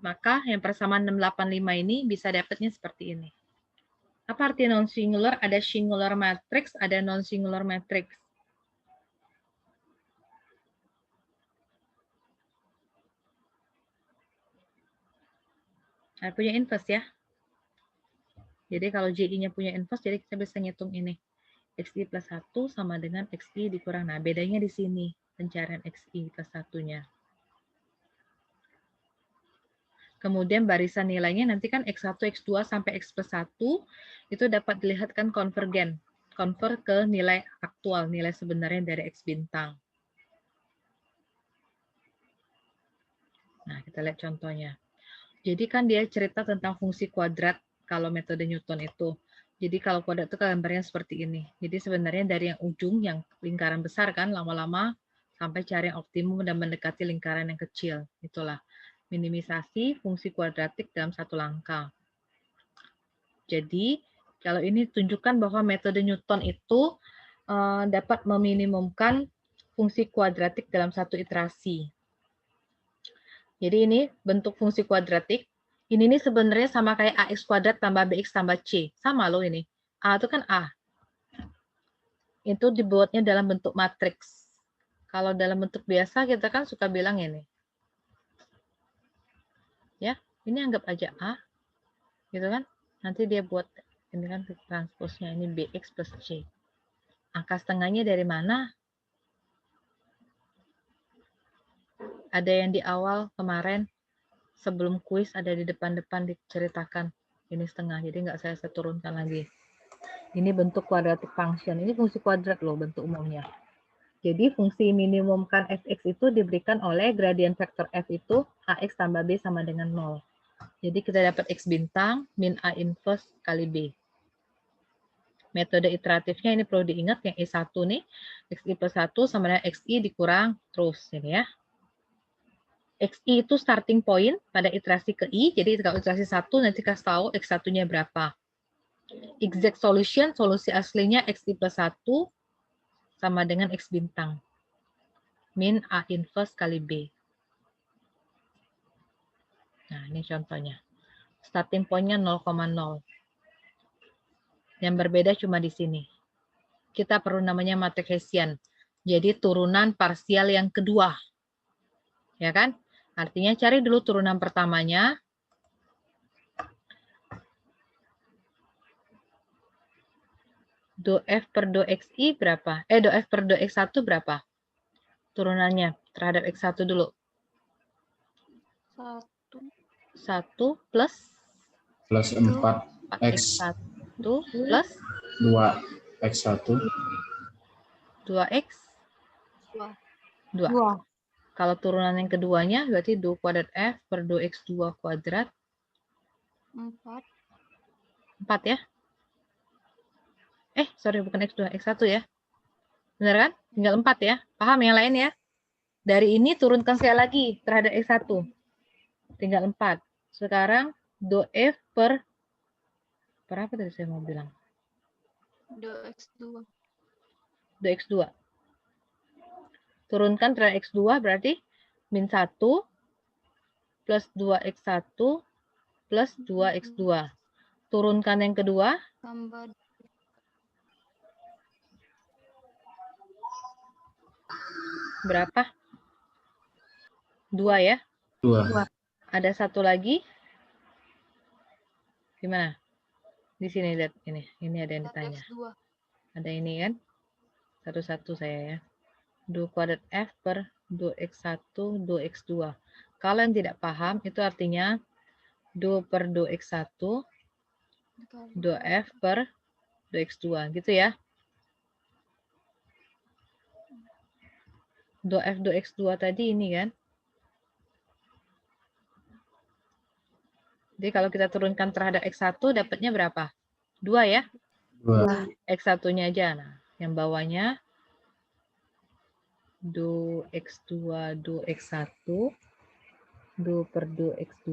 maka yang persamaan 685 ini bisa dapatnya seperti ini. Apa arti non-singular? Ada singular matrix, ada non-singular matrix. Nah, punya inverse ya. Jadi kalau JI-nya punya inverse, jadi kita bisa ngitung ini. XI plus 1 sama dengan XI dikurang. Nah, bedanya di sini, pencarian XI plus 1-nya. Kemudian barisan nilainya nanti kan X1, X2 sampai X plus 1 itu dapat dilihat kan konvergen. Convert ke nilai aktual, nilai sebenarnya dari X bintang. Nah, kita lihat contohnya. Jadi kan dia cerita tentang fungsi kuadrat kalau metode Newton itu. Jadi kalau kuadrat itu gambarnya seperti ini. Jadi sebenarnya dari yang ujung, yang lingkaran besar kan, lama-lama sampai cari yang optimum dan mendekati lingkaran yang kecil. Itulah minimisasi fungsi kuadratik dalam satu langkah. Jadi kalau ini tunjukkan bahwa metode Newton itu dapat meminimumkan fungsi kuadratik dalam satu iterasi. Jadi ini bentuk fungsi kuadratik. Ini nih sebenarnya sama kayak AX kuadrat tambah BX tambah C. Sama loh ini. A itu kan A. Itu dibuatnya dalam bentuk matriks. Kalau dalam bentuk biasa kita kan suka bilang ini. Ya, ini anggap aja A. Gitu kan. Nanti dia buat, ini kan transposnya, ini BX plus C. Angka setengahnya dari mana? Ada yang di awal kemarin, sebelum kuis ada di depan-depan diceritakan. Ini setengah, jadi nggak saya turunkan lagi. Ini bentuk quadratic function. Ini fungsi kuadrat loh bentuk umumnya. Jadi fungsi minimumkan fx itu diberikan oleh gradient vektor f itu ax tambah b sama dengan 0. Jadi kita dapat x bintang min a inverse kali b. Metode iteratifnya ini perlu diingat yang I1 nih, xi plus 1 sama dengan xi dikurang terus ini ya. Xi itu starting point pada iterasi ke I, jadi kalau iterasi 1 nanti kasih tahu x1-nya berapa. Exact solution, solusi aslinya xi plus 1 sama dengan x bintang. Min A inverse kali B. Nah, ini contohnya. Starting point-nya 0,0. Yang berbeda cuma di sini. Kita perlu namanya matriks Hessian. Jadi turunan parsial yang kedua. Ya kan? Artinya cari dulu turunan pertamanya. Do F per do XI berapa? Do F per do X1 berapa? Turunannya terhadap X1 dulu. 1 plus 4x1 plus 2x1 2x 2. Kalau turunan yang keduanya berarti do kuadrat F per do X2 kuadrat 4 ya. Sorry, bukan X2, X1 ya. Benar kan? Tinggal 4 ya. Paham yang lain ya? Dari ini turunkan sekali lagi terhadap X1. Tinggal 4. Sekarang do F per berapa tadi saya mau bilang? Do X2. Do X2. Turunkan terhadap X2 berarti min 1 plus 2X1 plus 2X2. Turunkan yang kedua. Tambah Berapa? 2 ya? 2. Ada satu lagi. Gimana? Di sini lihat ini. Ini ada yang ditanya. X2. Ada ini kan? Satu-satu saya ya. Do kuadrat F per do X1, do X2. Kalau yang tidak paham, itu artinya do per do X1, do F per do X2. Gitu ya. Do F do X2 tadi ini kan. Jadi kalau kita turunkan terhadap X1 dapatnya berapa? 2 ya? 2. X1-nya aja. Nah, yang bawahnya do X2 do X1 do per do X2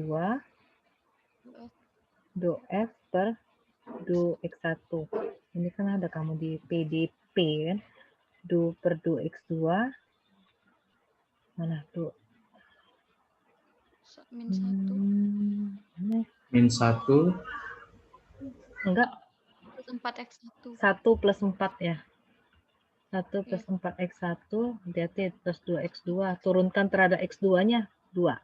do F per do X1. Ini kan ada kamu di PDP kan. Do per do X2 mana tuh? Min 1. Min 1. Enggak. Plus 4X1. 1 plus 4 ya. 1 plus 4X1, berarti plus 2X2. Turunkan terhadap X2-nya 2.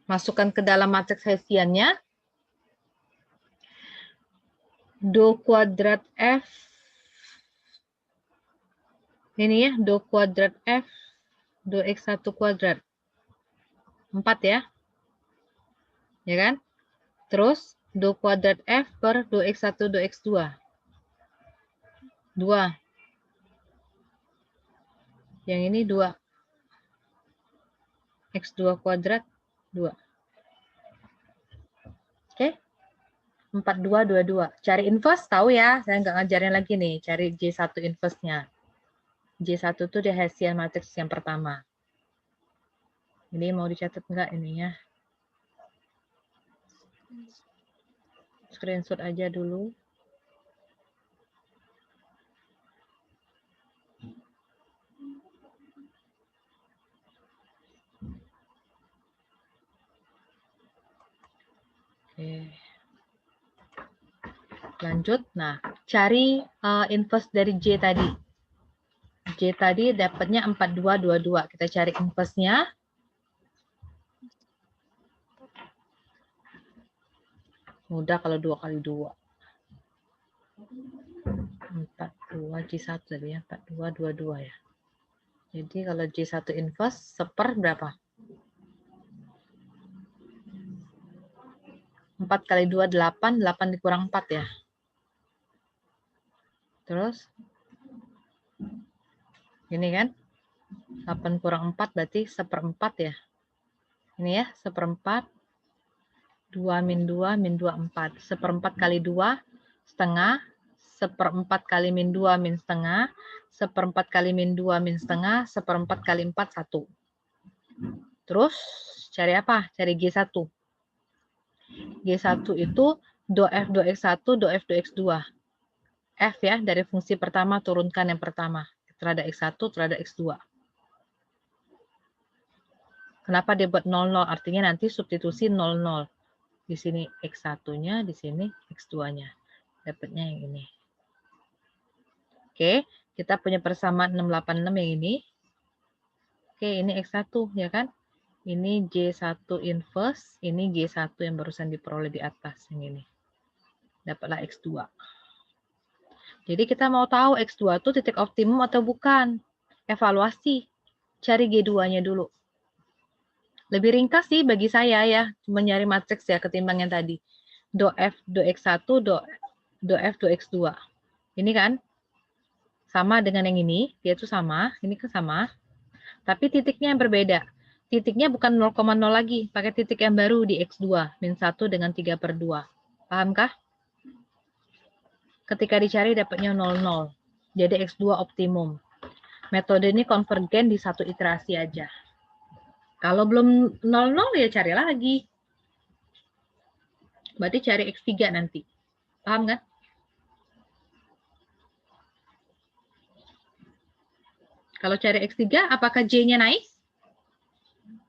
Masukkan ke dalam matriks Hessian-nya. Do kuadrat F. Ini ya, do kuadrat F, do X1 kuadrat. 4 ya. Ya kan? Terus, do kuadrat F per do X1, do X2. 2. Yang ini 2. X2 kuadrat 2. Oke. 4, 2, 2, 2. Cari inverse, tahu ya. Saya nggak ngajarin lagi nih. Cari J1 inverse-nya. J1 itu di Hessian matrix yang pertama. Ini mau dicatat nggak ininya? Screenshot aja dulu. Oke. Lanjut. Nah, cari inverse dari J tadi. J tadi dapatnya 4222. Kita cari inverse-nya. Mudah kalau 2 kali 2. 42 J1 tadi ya. 4222 ya. Jadi kalau J1 inverse, seper berapa? 4 kali 2, 8. 8 dikurang 4 ya. Terus, ini kan. 8 kurang 4 berarti seperempat ya. Ini ya, seperempat. 2 min 2, min 2, 4. Seperempat kali 2, setengah. Seperempat kali min 2, min setengah. Seperempat kali min 2, min setengah. Seperempat kali 4, 1. Terus, cari apa? Cari G1. G1 itu do F do X1, do F do X2. F ya, dari fungsi pertama turunkan yang pertama. Terhadap X1, terhadap X2. Kenapa dia buat 00? Artinya nanti substitusi 00. Di sini X1-nya, di sini X2-nya. Dapatnya yang ini. Oke, kita punya persamaan 686 yang ini. Oke, ini X1 ya kan? Ini J1 inverse, ini G1 yang barusan diperoleh di atas yang ini. Dapatlah X2. Jadi kita mau tahu X2 itu titik optimum atau bukan. Evaluasi. Cari G2-nya dulu. Lebih ringkas sih bagi saya ya, cuma nyari matriks ya ketimbang yang tadi. Do F, do X1, do F, do X2. Ini kan sama dengan yang ini, dia itu sama, ini kan sama. Tapi titiknya yang berbeda. Titiknya bukan 0,0 lagi, pakai titik yang baru di X2, min 1 dengan 3/2. Pahamkah? Ketika dicari dapatnya 00. Jadi X2 optimum. Metode ini konvergen di satu iterasi aja. Kalau belum 00 ya cari lagi. Berarti cari X3 nanti. Paham kan? Kalau cari X3, apakah J-nya naik?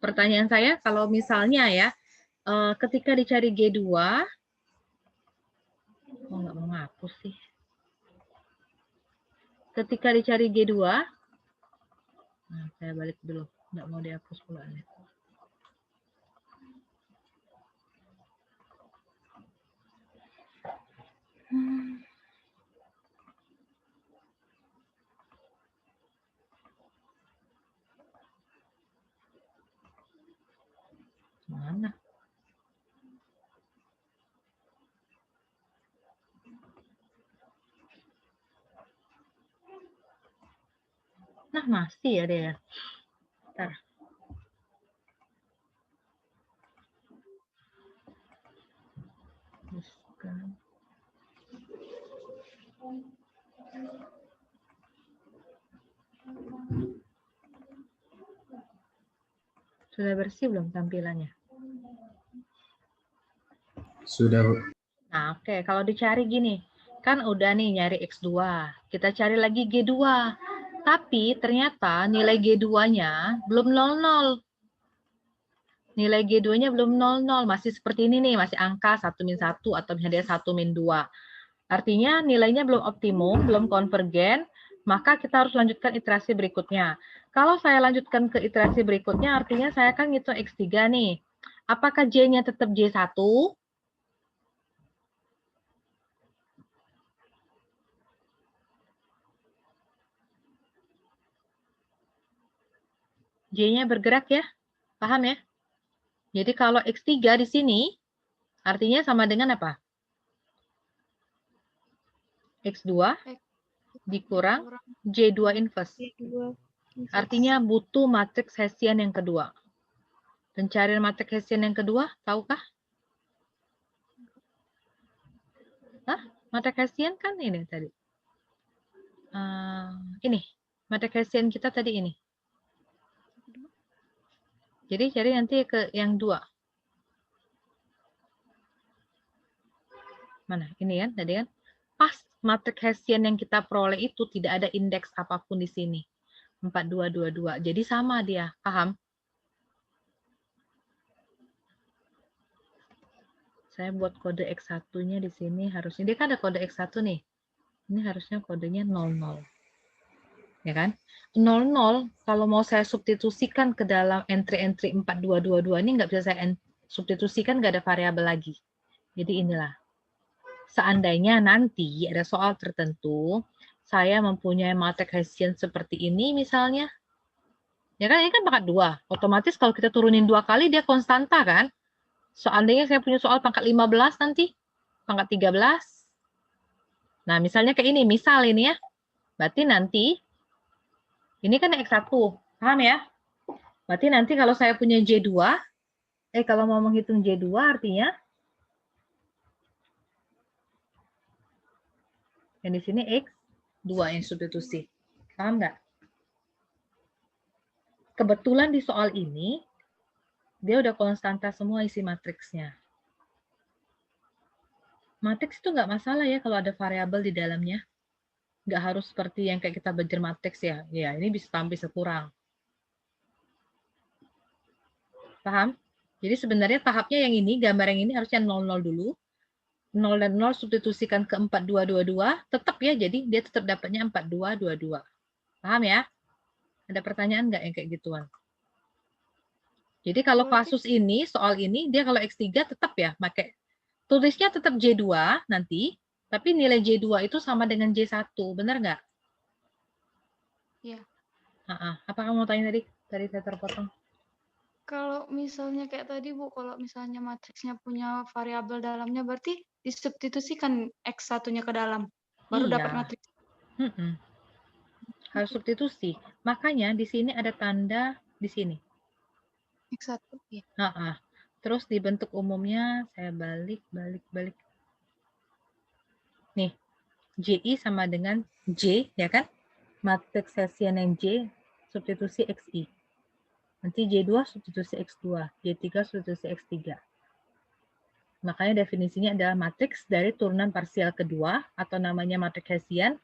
Pertanyaan saya, kalau misalnya ya, ketika dicari G2, nggak mau ngapus sih. Ketika dicari G2, nah, saya balik dulu. Nggak mau dihapus pula nih. Mana? Nah, masih ada ya. Bentar. Bukan. Sudah bersih belum tampilannya? Sudah, Bu. Nah, oke. Kalau dicari gini, kan udah nih nyari X2. Kita cari lagi G2. Tapi ternyata nilai G2-nya belum 00. Nilai G2-nya belum 00. Masih seperti ini nih, masih angka 1 min 1 atau misalnya 1 min 2. Artinya nilainya belum optimum, belum konvergen, maka kita harus lanjutkan iterasi berikutnya. Kalau saya lanjutkan ke iterasi berikutnya, artinya saya kan ngitung X3 nih. Apakah J-nya tetap J1? J-nya bergerak ya? Paham ya? Jadi kalau X3 di sini, artinya sama dengan apa? X2 dikurang J2 inverse. Artinya butuh matriks Hessian yang kedua. Pencarian matriks Hessian yang kedua, tahukah? Hah? Matriks Hessian kan ini tadi. Ini, matriks Hessian kita tadi ini. Jadi cari nanti ke yang 2. Mana? Ini kan tadi kan. Pas matriks Hessian yang kita peroleh itu tidak ada indeks apapun di sini. 4222. Jadi sama dia. Paham? Saya buat kode X1-nya di sini harusnya, dia kan ada kode X1 nih. Ini harusnya kodenya 00. Ya kan? 00 kalau mau saya substitusikan ke dalam entry-entry 4222 ini nggak bisa saya substitusikan, nggak ada variabel lagi. Jadi inilah. Seandainya nanti ada soal tertentu, saya mempunyai matriks Hessian seperti ini misalnya, ya kan ini kan pangkat 2. Otomatis kalau kita turunin 2 kali dia konstanta kan? Seandainya saya punya soal pangkat 15 nanti, pangkat 13. Nah, misalnya kayak ini, misal ini ya. Berarti nanti, ini kan X1, paham ya? Berarti nanti kalau saya punya J2, kalau mau menghitung J2 artinya, yang di sini X2 yang substitusi. Paham nggak? Kebetulan di soal ini, dia udah konstanta semua isi matriksnya. Matriks itu nggak masalah ya kalau ada variabel di dalamnya. Nggak harus seperti yang kayak kita belajar matriks ya. Ya, ini bisa tampil sekurang. Paham? Jadi sebenarnya tahapnya yang ini, gambar yang ini harusnya 00 dulu. 0 dan 0 substitusikan ke 4222, tetap ya, jadi dia tetap dapatnya 4222. Paham ya? Ada pertanyaan nggak yang kayak gituan? Jadi kalau kasus ini, soal ini, dia kalau X3 tetap ya, pakai tulisnya tetap J2 nanti, tapi nilai J2 itu sama dengan J1, benar nggak? Iya. Apa kamu mau tanya tadi? Tadi saya terpotong. Kalau misalnya kayak tadi Bu, kalau misalnya matriksnya punya variabel dalamnya, berarti disubstitusikan X1-nya ke dalam, baru dapat matriks. Harus substitusi. Makanya di sini ada tanda di sini. X1, ya. Terus di bentuk umumnya saya balik. Nih, JI sama dengan J, ya kan? Matriks Hessian yang J, substitusi XI. Nanti J2 substitusi X2, J3 substitusi X3. Makanya definisinya adalah matriks dari turunan parsial kedua, atau namanya matriks Hessian,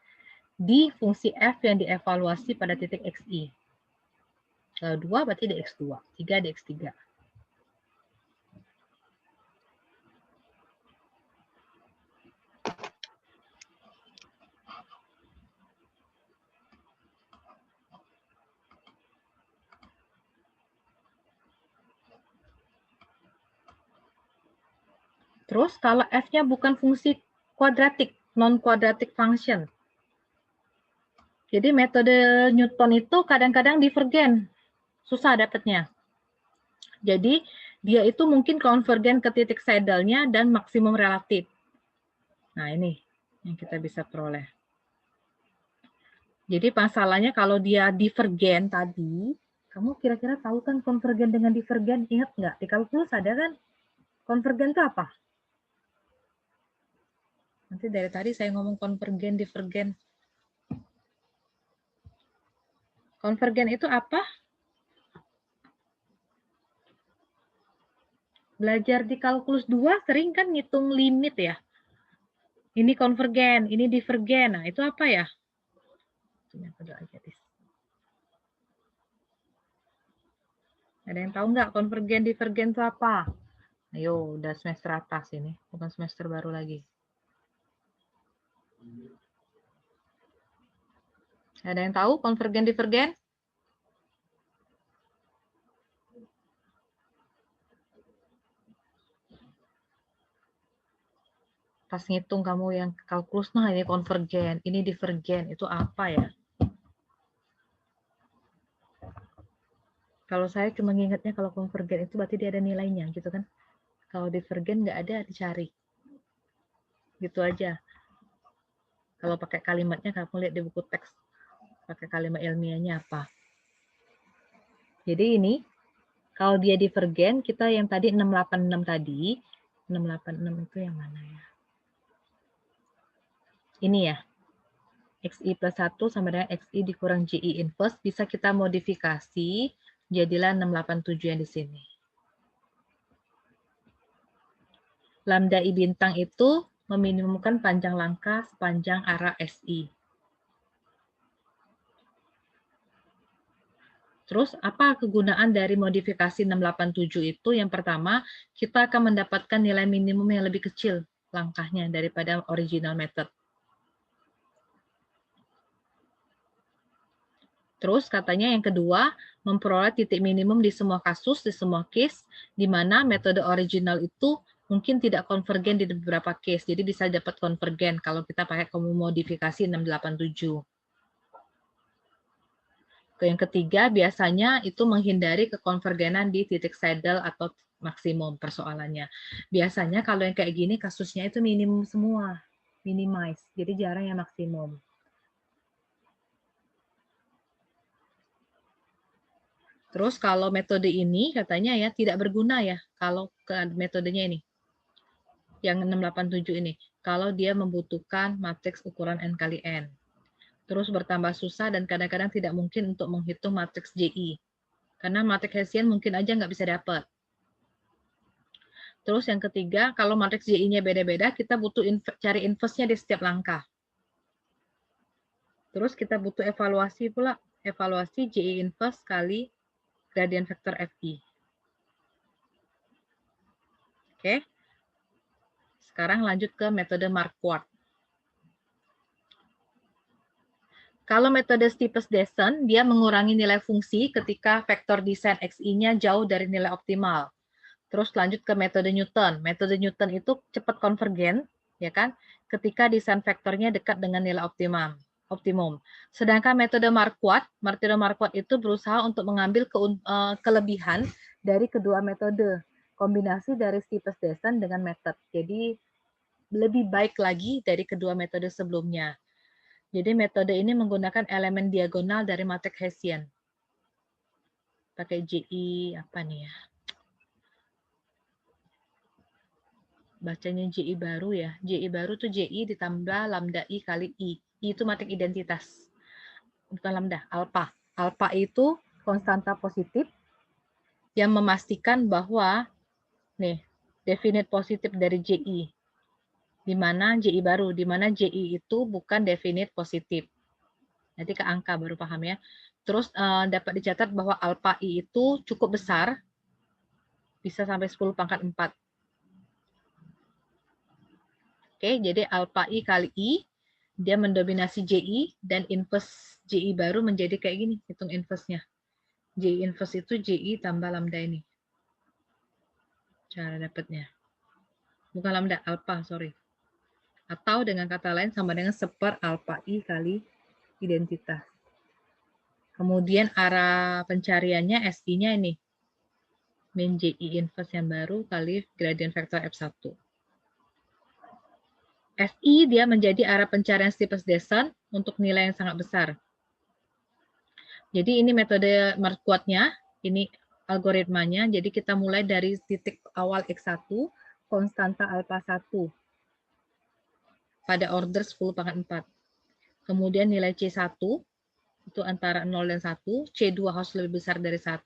di fungsi F yang dievaluasi pada titik XI. Kalau 2 berarti di X2, 3 di X3. Terus kalau F-nya bukan fungsi kuadratik, non-quadratic function. Jadi metode Newton itu kadang-kadang divergen. Susah dapatnya. Jadi dia itu mungkin konvergen ke titik saddle-nya dan maksimum relatif. Nah ini yang kita bisa peroleh. Jadi masalahnya kalau dia divergen tadi, kamu kira-kira tahu kan konvergen dengan divergen? Ingat nggak? Di kalkulus ada kan? Konvergen itu apa? Nanti dari tadi saya ngomong konvergen, divergen. Konvergen itu apa? Belajar di kalkulus 2 sering kan ngitung limit ya. Ini konvergen, ini divergen. Nah, itu apa ya? Ada yang tahu nggak konvergen, divergen itu apa? Ayo, udah semester atas ini, bukan semester baru lagi. Ada yang tahu konvergen, divergen? Pas ngitung kamu yang kalkulus, nah ini konvergen, ini divergen, itu apa ya? Kalau saya cuma ngingetnya kalau konvergen itu berarti dia ada nilainya gitu kan. Kalau divergen nggak ada, dicari. Gitu aja. Kalau pakai kalimatnya kamu lihat di buku teks. Pakai kalimat ilmiahnya apa. Jadi ini, kalau dia divergen, kita yang tadi 686 tadi, 686 itu yang mana ya? Ini ya. XI plus 1 sama dengan XI dikurang JI inverse, bisa kita modifikasi, jadilah 687 yang di sini. Lambda I bintang itu meminimumkan panjang langkah sepanjang arah SI. Terus apa kegunaan dari modifikasi 687 itu? Yang pertama, kita akan mendapatkan nilai minimum yang lebih kecil langkahnya daripada original method. Terus katanya yang kedua, memperoleh titik minimum di semua kasus, di semua case, di mana metode original itu mungkin tidak konvergen di beberapa case. Jadi bisa dapat konvergen kalau kita pakai modifikasi 687. Yang ketiga, biasanya itu menghindari kekonvergenan di titik saddle atau maksimum persoalannya. Biasanya kalau yang kayak gini kasusnya itu minimum semua, minimize. Jadi jarang yang maksimum. Terus kalau metode ini katanya ya tidak berguna ya kalau ke metodenya ini. Yang 687 ini. Kalau dia membutuhkan matriks ukuran N kali N. Terus bertambah susah dan kadang-kadang tidak mungkin untuk menghitung matriks JI. Karena matriks Hessian mungkin aja nggak bisa dapat. Terus yang ketiga, kalau matriks JI-nya beda-beda, kita butuh cari inverse-nya di setiap langkah. Terus kita butuh evaluasi pula. Evaluasi JI inverse kali gradient vector FI. Oke. Sekarang lanjut ke metode Marquardt. Kalau metode steepest descent, dia mengurangi nilai fungsi ketika vektor desain XI-nya jauh dari nilai optimal. Terus lanjut ke metode Newton. Metode Newton itu cepat konvergen, ya kan? Ketika desain vektornya dekat dengan nilai optimum. Sedangkan metode Marquardt itu berusaha untuk mengambil kelebihan dari kedua metode, kombinasi dari steepest descent dengan method. Jadi lebih baik lagi dari kedua metode sebelumnya. Jadi metode ini menggunakan elemen diagonal dari matriks Hessian. Pakai JI apa nih ya? Bacanya JI baru ya. JI baru tuh JI ditambah lambda I kali I. I itu matriks identitas. Bukan lambda, alpha. Alpha itu konstanta positif yang memastikan bahwa nih, definite positif dari JI. Di mana JI baru, di mana JI itu bukan definite positif. Nanti ke angka baru paham ya. Terus dapat dicatat bahwa alpha I itu cukup besar, bisa sampai 10 pangkat 4. Oke, jadi alpha I kali I, dia mendominasi JI, dan inverse JI baru menjadi kayak gini, hitung inverse-nya. JI inverse itu JI tambah lambda ini. Cara dapatnya. Bukan lambda, alpha, sorry. Atau dengan kata lain sama dengan seper alpha I kali identitas. Kemudian arah pencariannya SI-nya ini. Min JI inverse yang baru kali gradient vector F1. FI dia menjadi arah pencarian steepest descent untuk nilai yang sangat besar. Jadi ini metode Marquardt-nya, ini algoritmanya. Jadi kita mulai dari titik awal X1, konstanta alpha 1 pada order 10 pangkat 4. Kemudian nilai C1 itu antara 0 dan 1, C2 harus lebih besar dari 1.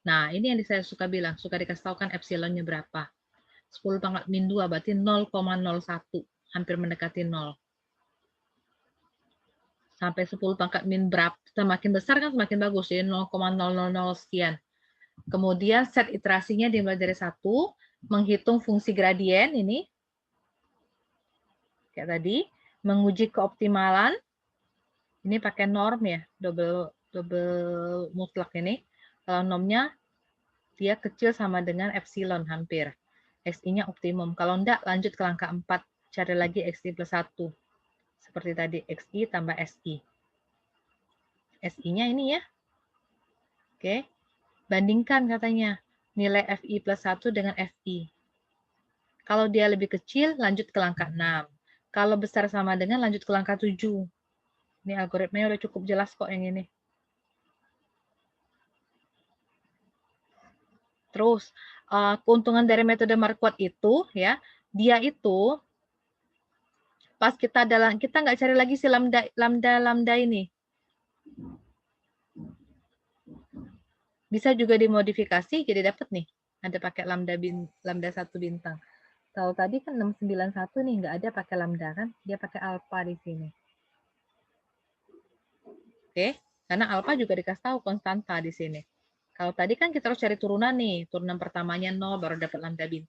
Nah, ini yang saya suka bilang, suka dikasih tahu kan epsilonnya berapa. 10 pangkat min 2 berarti 0,01, hampir mendekati 0. Sampai 10 pangkat min berapa, semakin besar kan semakin bagus, jadi 0,000 sekian. Kemudian set iterasinya dimulai dari 1, menghitung fungsi gradien ini, kayak tadi, menguji keoptimalan, ini pakai norm ya, double mutlak ini. Kalau normnya dia kecil sama dengan epsilon hampir. XI-nya optimum. Kalau enggak, lanjut ke langkah 4, cari lagi XI plus 1. Seperti tadi, XI tambah SI. SI-nya ini ya. Oke. Bandingkan katanya nilai FI plus 1 dengan FI. Kalau dia lebih kecil, lanjut ke langkah 6. Kalau besar sama dengan, lanjut ke langkah 7. Ini algoritmanya udah cukup jelas kok yang ini. Terus, keuntungan dari metode Marquardt itu, ya, dia itu pas kita nggak cari lagi si lambda ini. Bisa juga dimodifikasi jadi dapat nih. Ada pakai lambda 1 bintang. Kalau tadi kan 691 nih nggak ada pakai lambda kan, dia pakai alpha di sini. Oke. Karena alfa juga dikasih tahu konstanta di sini. Kalau tadi kan kita harus cari turunan nih. Turunan pertamanya 0, baru dapat lambda 1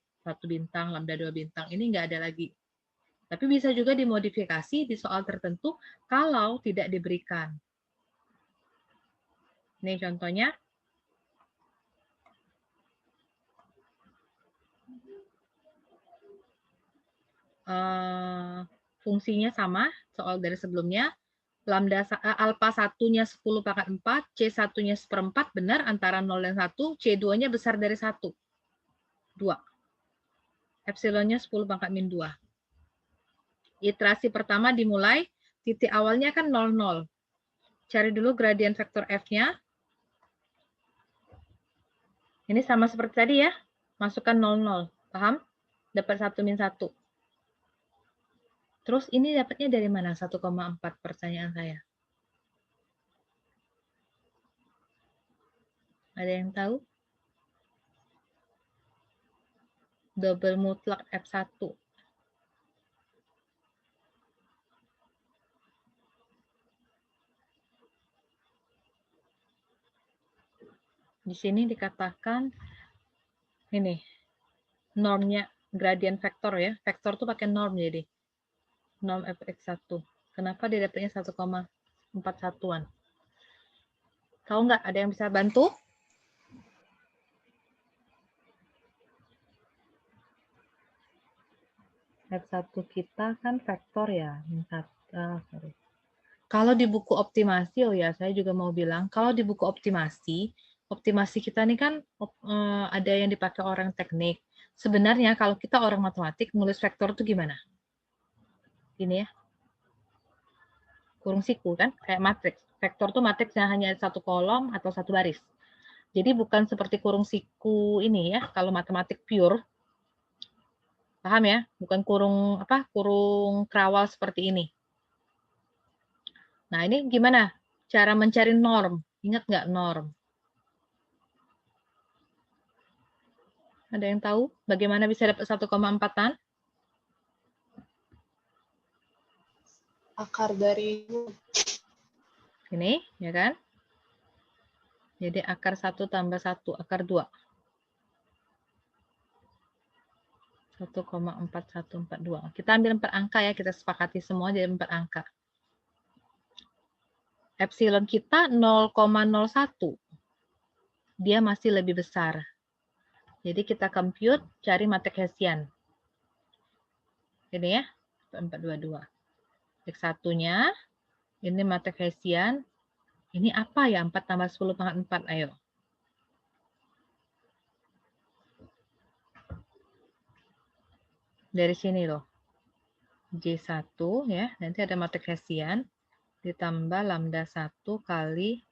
bintang, lambda 2 bintang. Ini nggak ada lagi. Tapi bisa juga dimodifikasi di soal tertentu kalau tidak diberikan. Ini contohnya. Fungsinya sama, soal dari sebelumnya. Lambda alfa 1-nya 10 pangkat 4, C1-nya 1/4 benar antara 0 dan 1, C2-nya besar dari 1. 2. Epsilonnya 10 pangkat min 2. Iterasi pertama dimulai, titik awalnya kan 0, 0. Cari dulu gradien vektor F-nya. Ini sama seperti tadi ya, masukkan 0, 0. Paham? Dapat 1 min 1. Terus ini dapatnya dari mana? 1,4 pertanyaan saya. Ada yang tahu? Double mutlak F1. Di sini dikatakan ini normnya gradien vektor ya. Vektor tuh pakai norm jadi. Norm fx1. Kenapa dia dapatnya 1,41-an? Tahu nggak? Ada yang bisa bantu? F1 kita kan vektor ya. Sorry. Kalau di buku optimasi, oh ya saya juga mau bilang, kalau di buku optimasi kita nih kan ada yang dipakai orang teknik. Sebenarnya kalau kita orang matematik, nulis vektor itu gimana? Ini ya. Kurung siku kan, kayak matriks. Vektor tuh matriksnya hanya satu kolom atau satu baris. Jadi bukan seperti kurung siku ini ya, kalau matematik pure. Paham ya? Bukan kurung kerawal seperti ini. Nah, ini gimana cara mencari norm? Ingat nggak norm? Ada yang tahu bagaimana bisa dapat 1,4-an? Akar dari Ini, ya kan? Jadi akar 1 tambah 1, akar 2. 1,4142. Kita ambil 4 angka ya, kita sepakati semua jadi 4 angka. Epsilon kita 0,01. Dia masih lebih besar. Jadi kita compute, cari matrik Hessian. Ini ya, 422. X1-nya, ini matrik Hessian. Ini apa ya? 4 tambah 10 pangkat 4, ayo. Dari sini loh. J1 ya, nanti ada matrik Hessian ditambah lambda 1 kali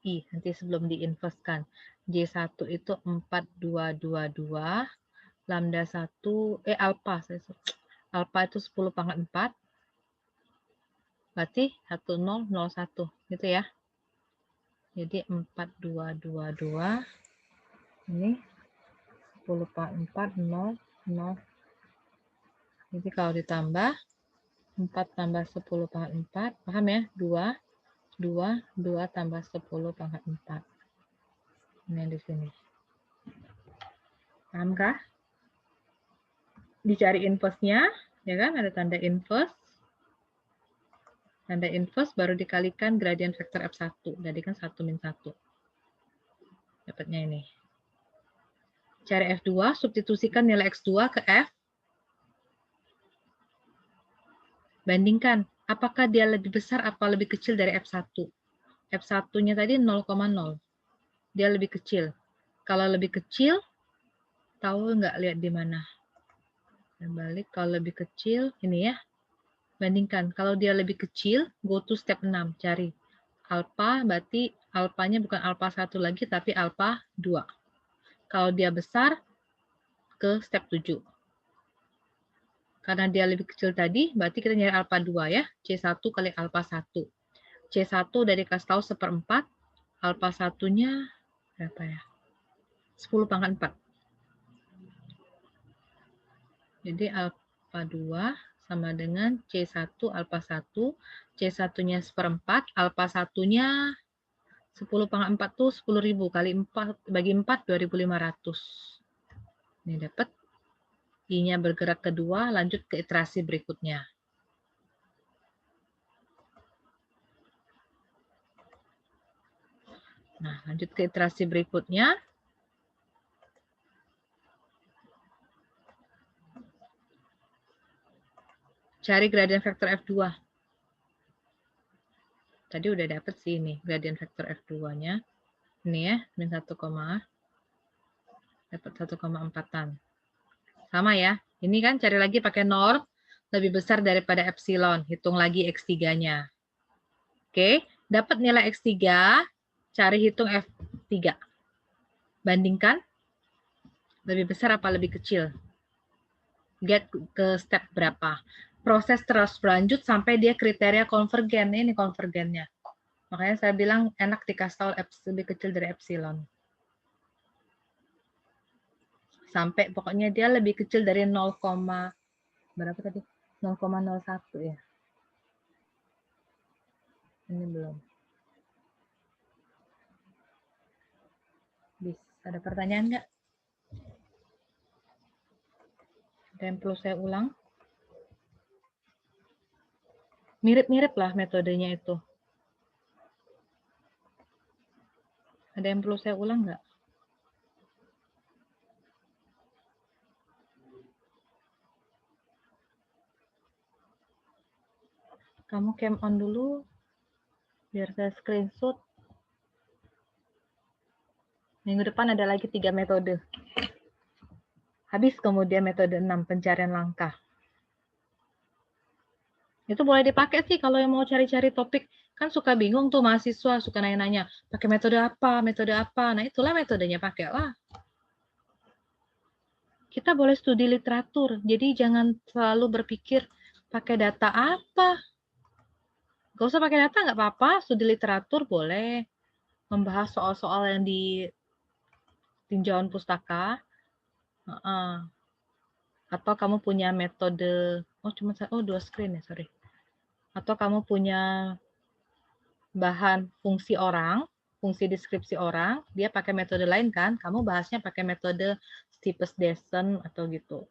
I, nanti sebelum diinverskan. J1 itu 4222, lambda 1, alpha itu 10 pangkat 4, berarti 1001, gitu ya. Jadi 4222, ini 10 pangkat 4, 0, 0. Jadi kalau ditambah, 4 tambah 10 pangkat 4, paham ya? 2 tambah 10 pangkat 4. Ini di sini. Pahamkah? Dicari inverse-nya, ya kan? Ada tanda inverse. Tanda inverse baru dikalikan gradien vektor F1. Jadi kan 1 min 1. Dapatnya ini. Cari F2, substitusikan nilai X2 ke F. Bandingkan, apakah dia lebih besar atau lebih kecil dari F1. F1-nya tadi 0,0. Dia lebih kecil. Kalau lebih kecil, tahu nggak lihat di mana? Dan balik, kalau lebih kecil, ini ya. Bandingkan, kalau dia lebih kecil, go to step 6, cari. Alpha, berarti alpanya bukan alpha 1 lagi, tapi alpha 2. Kalau dia besar, ke step 7. Karena dia lebih kecil tadi, berarti kita nyari alpha 2 ya. C1 kali alpha 1. C1 dari dikasih tahu 1/4, alpha 1-nya berapa ya? 10 pangkat 4. Jadi alpha 2 sama dengan C1 alfa 1, C1-nya 1/4, alfa 1-nya 10⁴ tuh 10.000 kali 4 bagi 4 2.500. Ini dapat I-nya bergerak kedua, lanjut ke iterasi berikutnya. Nah, lanjut ke iterasi berikutnya. Cari gradien vektor F2. Tadi udah dapet sih ini, gradien vektor F2-nya. Ini ya, min 1, dapat 1,4-an. Sama ya, ini kan cari lagi pakai norm, lebih besar daripada epsilon. Hitung lagi X3-nya. Oke, dapat nilai X3, cari hitung F3. Bandingkan, lebih besar apa lebih kecil? Get ke step berapa? Proses terus berlanjut sampai dia kriteria konvergen. Ini konvergennya. Makanya saya bilang enak dikasih tahu lebih kecil dari epsilon. Sampai pokoknya dia lebih kecil dari 0, berapa tadi? 0,01 ya. Ini belum. Bisa. Ada pertanyaan nggak? Ada yang perlu saya ulang? Mirip-mirip lah metodenya itu. Ada yang perlu saya ulang nggak? Kamu cam on dulu, biar saya screenshot. Minggu depan ada lagi 3 metode. Habis kemudian metode 6, pencarian langkah. Itu boleh dipakai sih kalau yang mau cari-cari topik. Kan suka bingung tuh mahasiswa, suka nanya-nanya, pakai metode apa, metode apa. Nah itulah metodenya, pakailah. Kita boleh studi literatur, jadi jangan selalu berpikir pakai data apa. Gak usah pakai data, nggak apa-apa, studi literatur boleh. Membahas soal-soal yang di tinjauan pustaka. Atau kamu punya metode, dua screen ya, sorry. Atau kamu punya bahan fungsi orang, fungsi deskripsi orang, dia pakai metode lain kan, kamu bahasnya pakai metode Steeples-Descent atau gitu.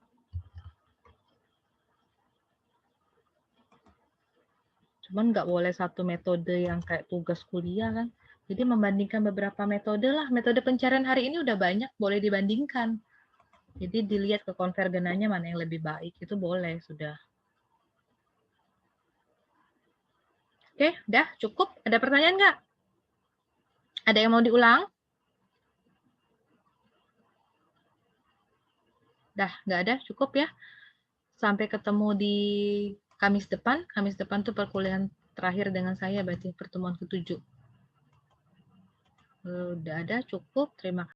Cuman nggak boleh satu metode yang kayak tugas kuliah kan. Jadi membandingkan beberapa metode lah. Metode pencarian hari ini udah banyak, boleh dibandingkan. Jadi dilihat ke konvergenannya mana yang lebih baik, itu boleh, sudah. Oke, udah cukup. Ada pertanyaan nggak? Ada yang mau diulang? Dah, nggak ada, cukup ya. Sampai ketemu di Kamis depan. Kamis depan tuh perkuliahan terakhir dengan saya, berarti pertemuan ke-7. Udah ada, cukup. Terima kasih.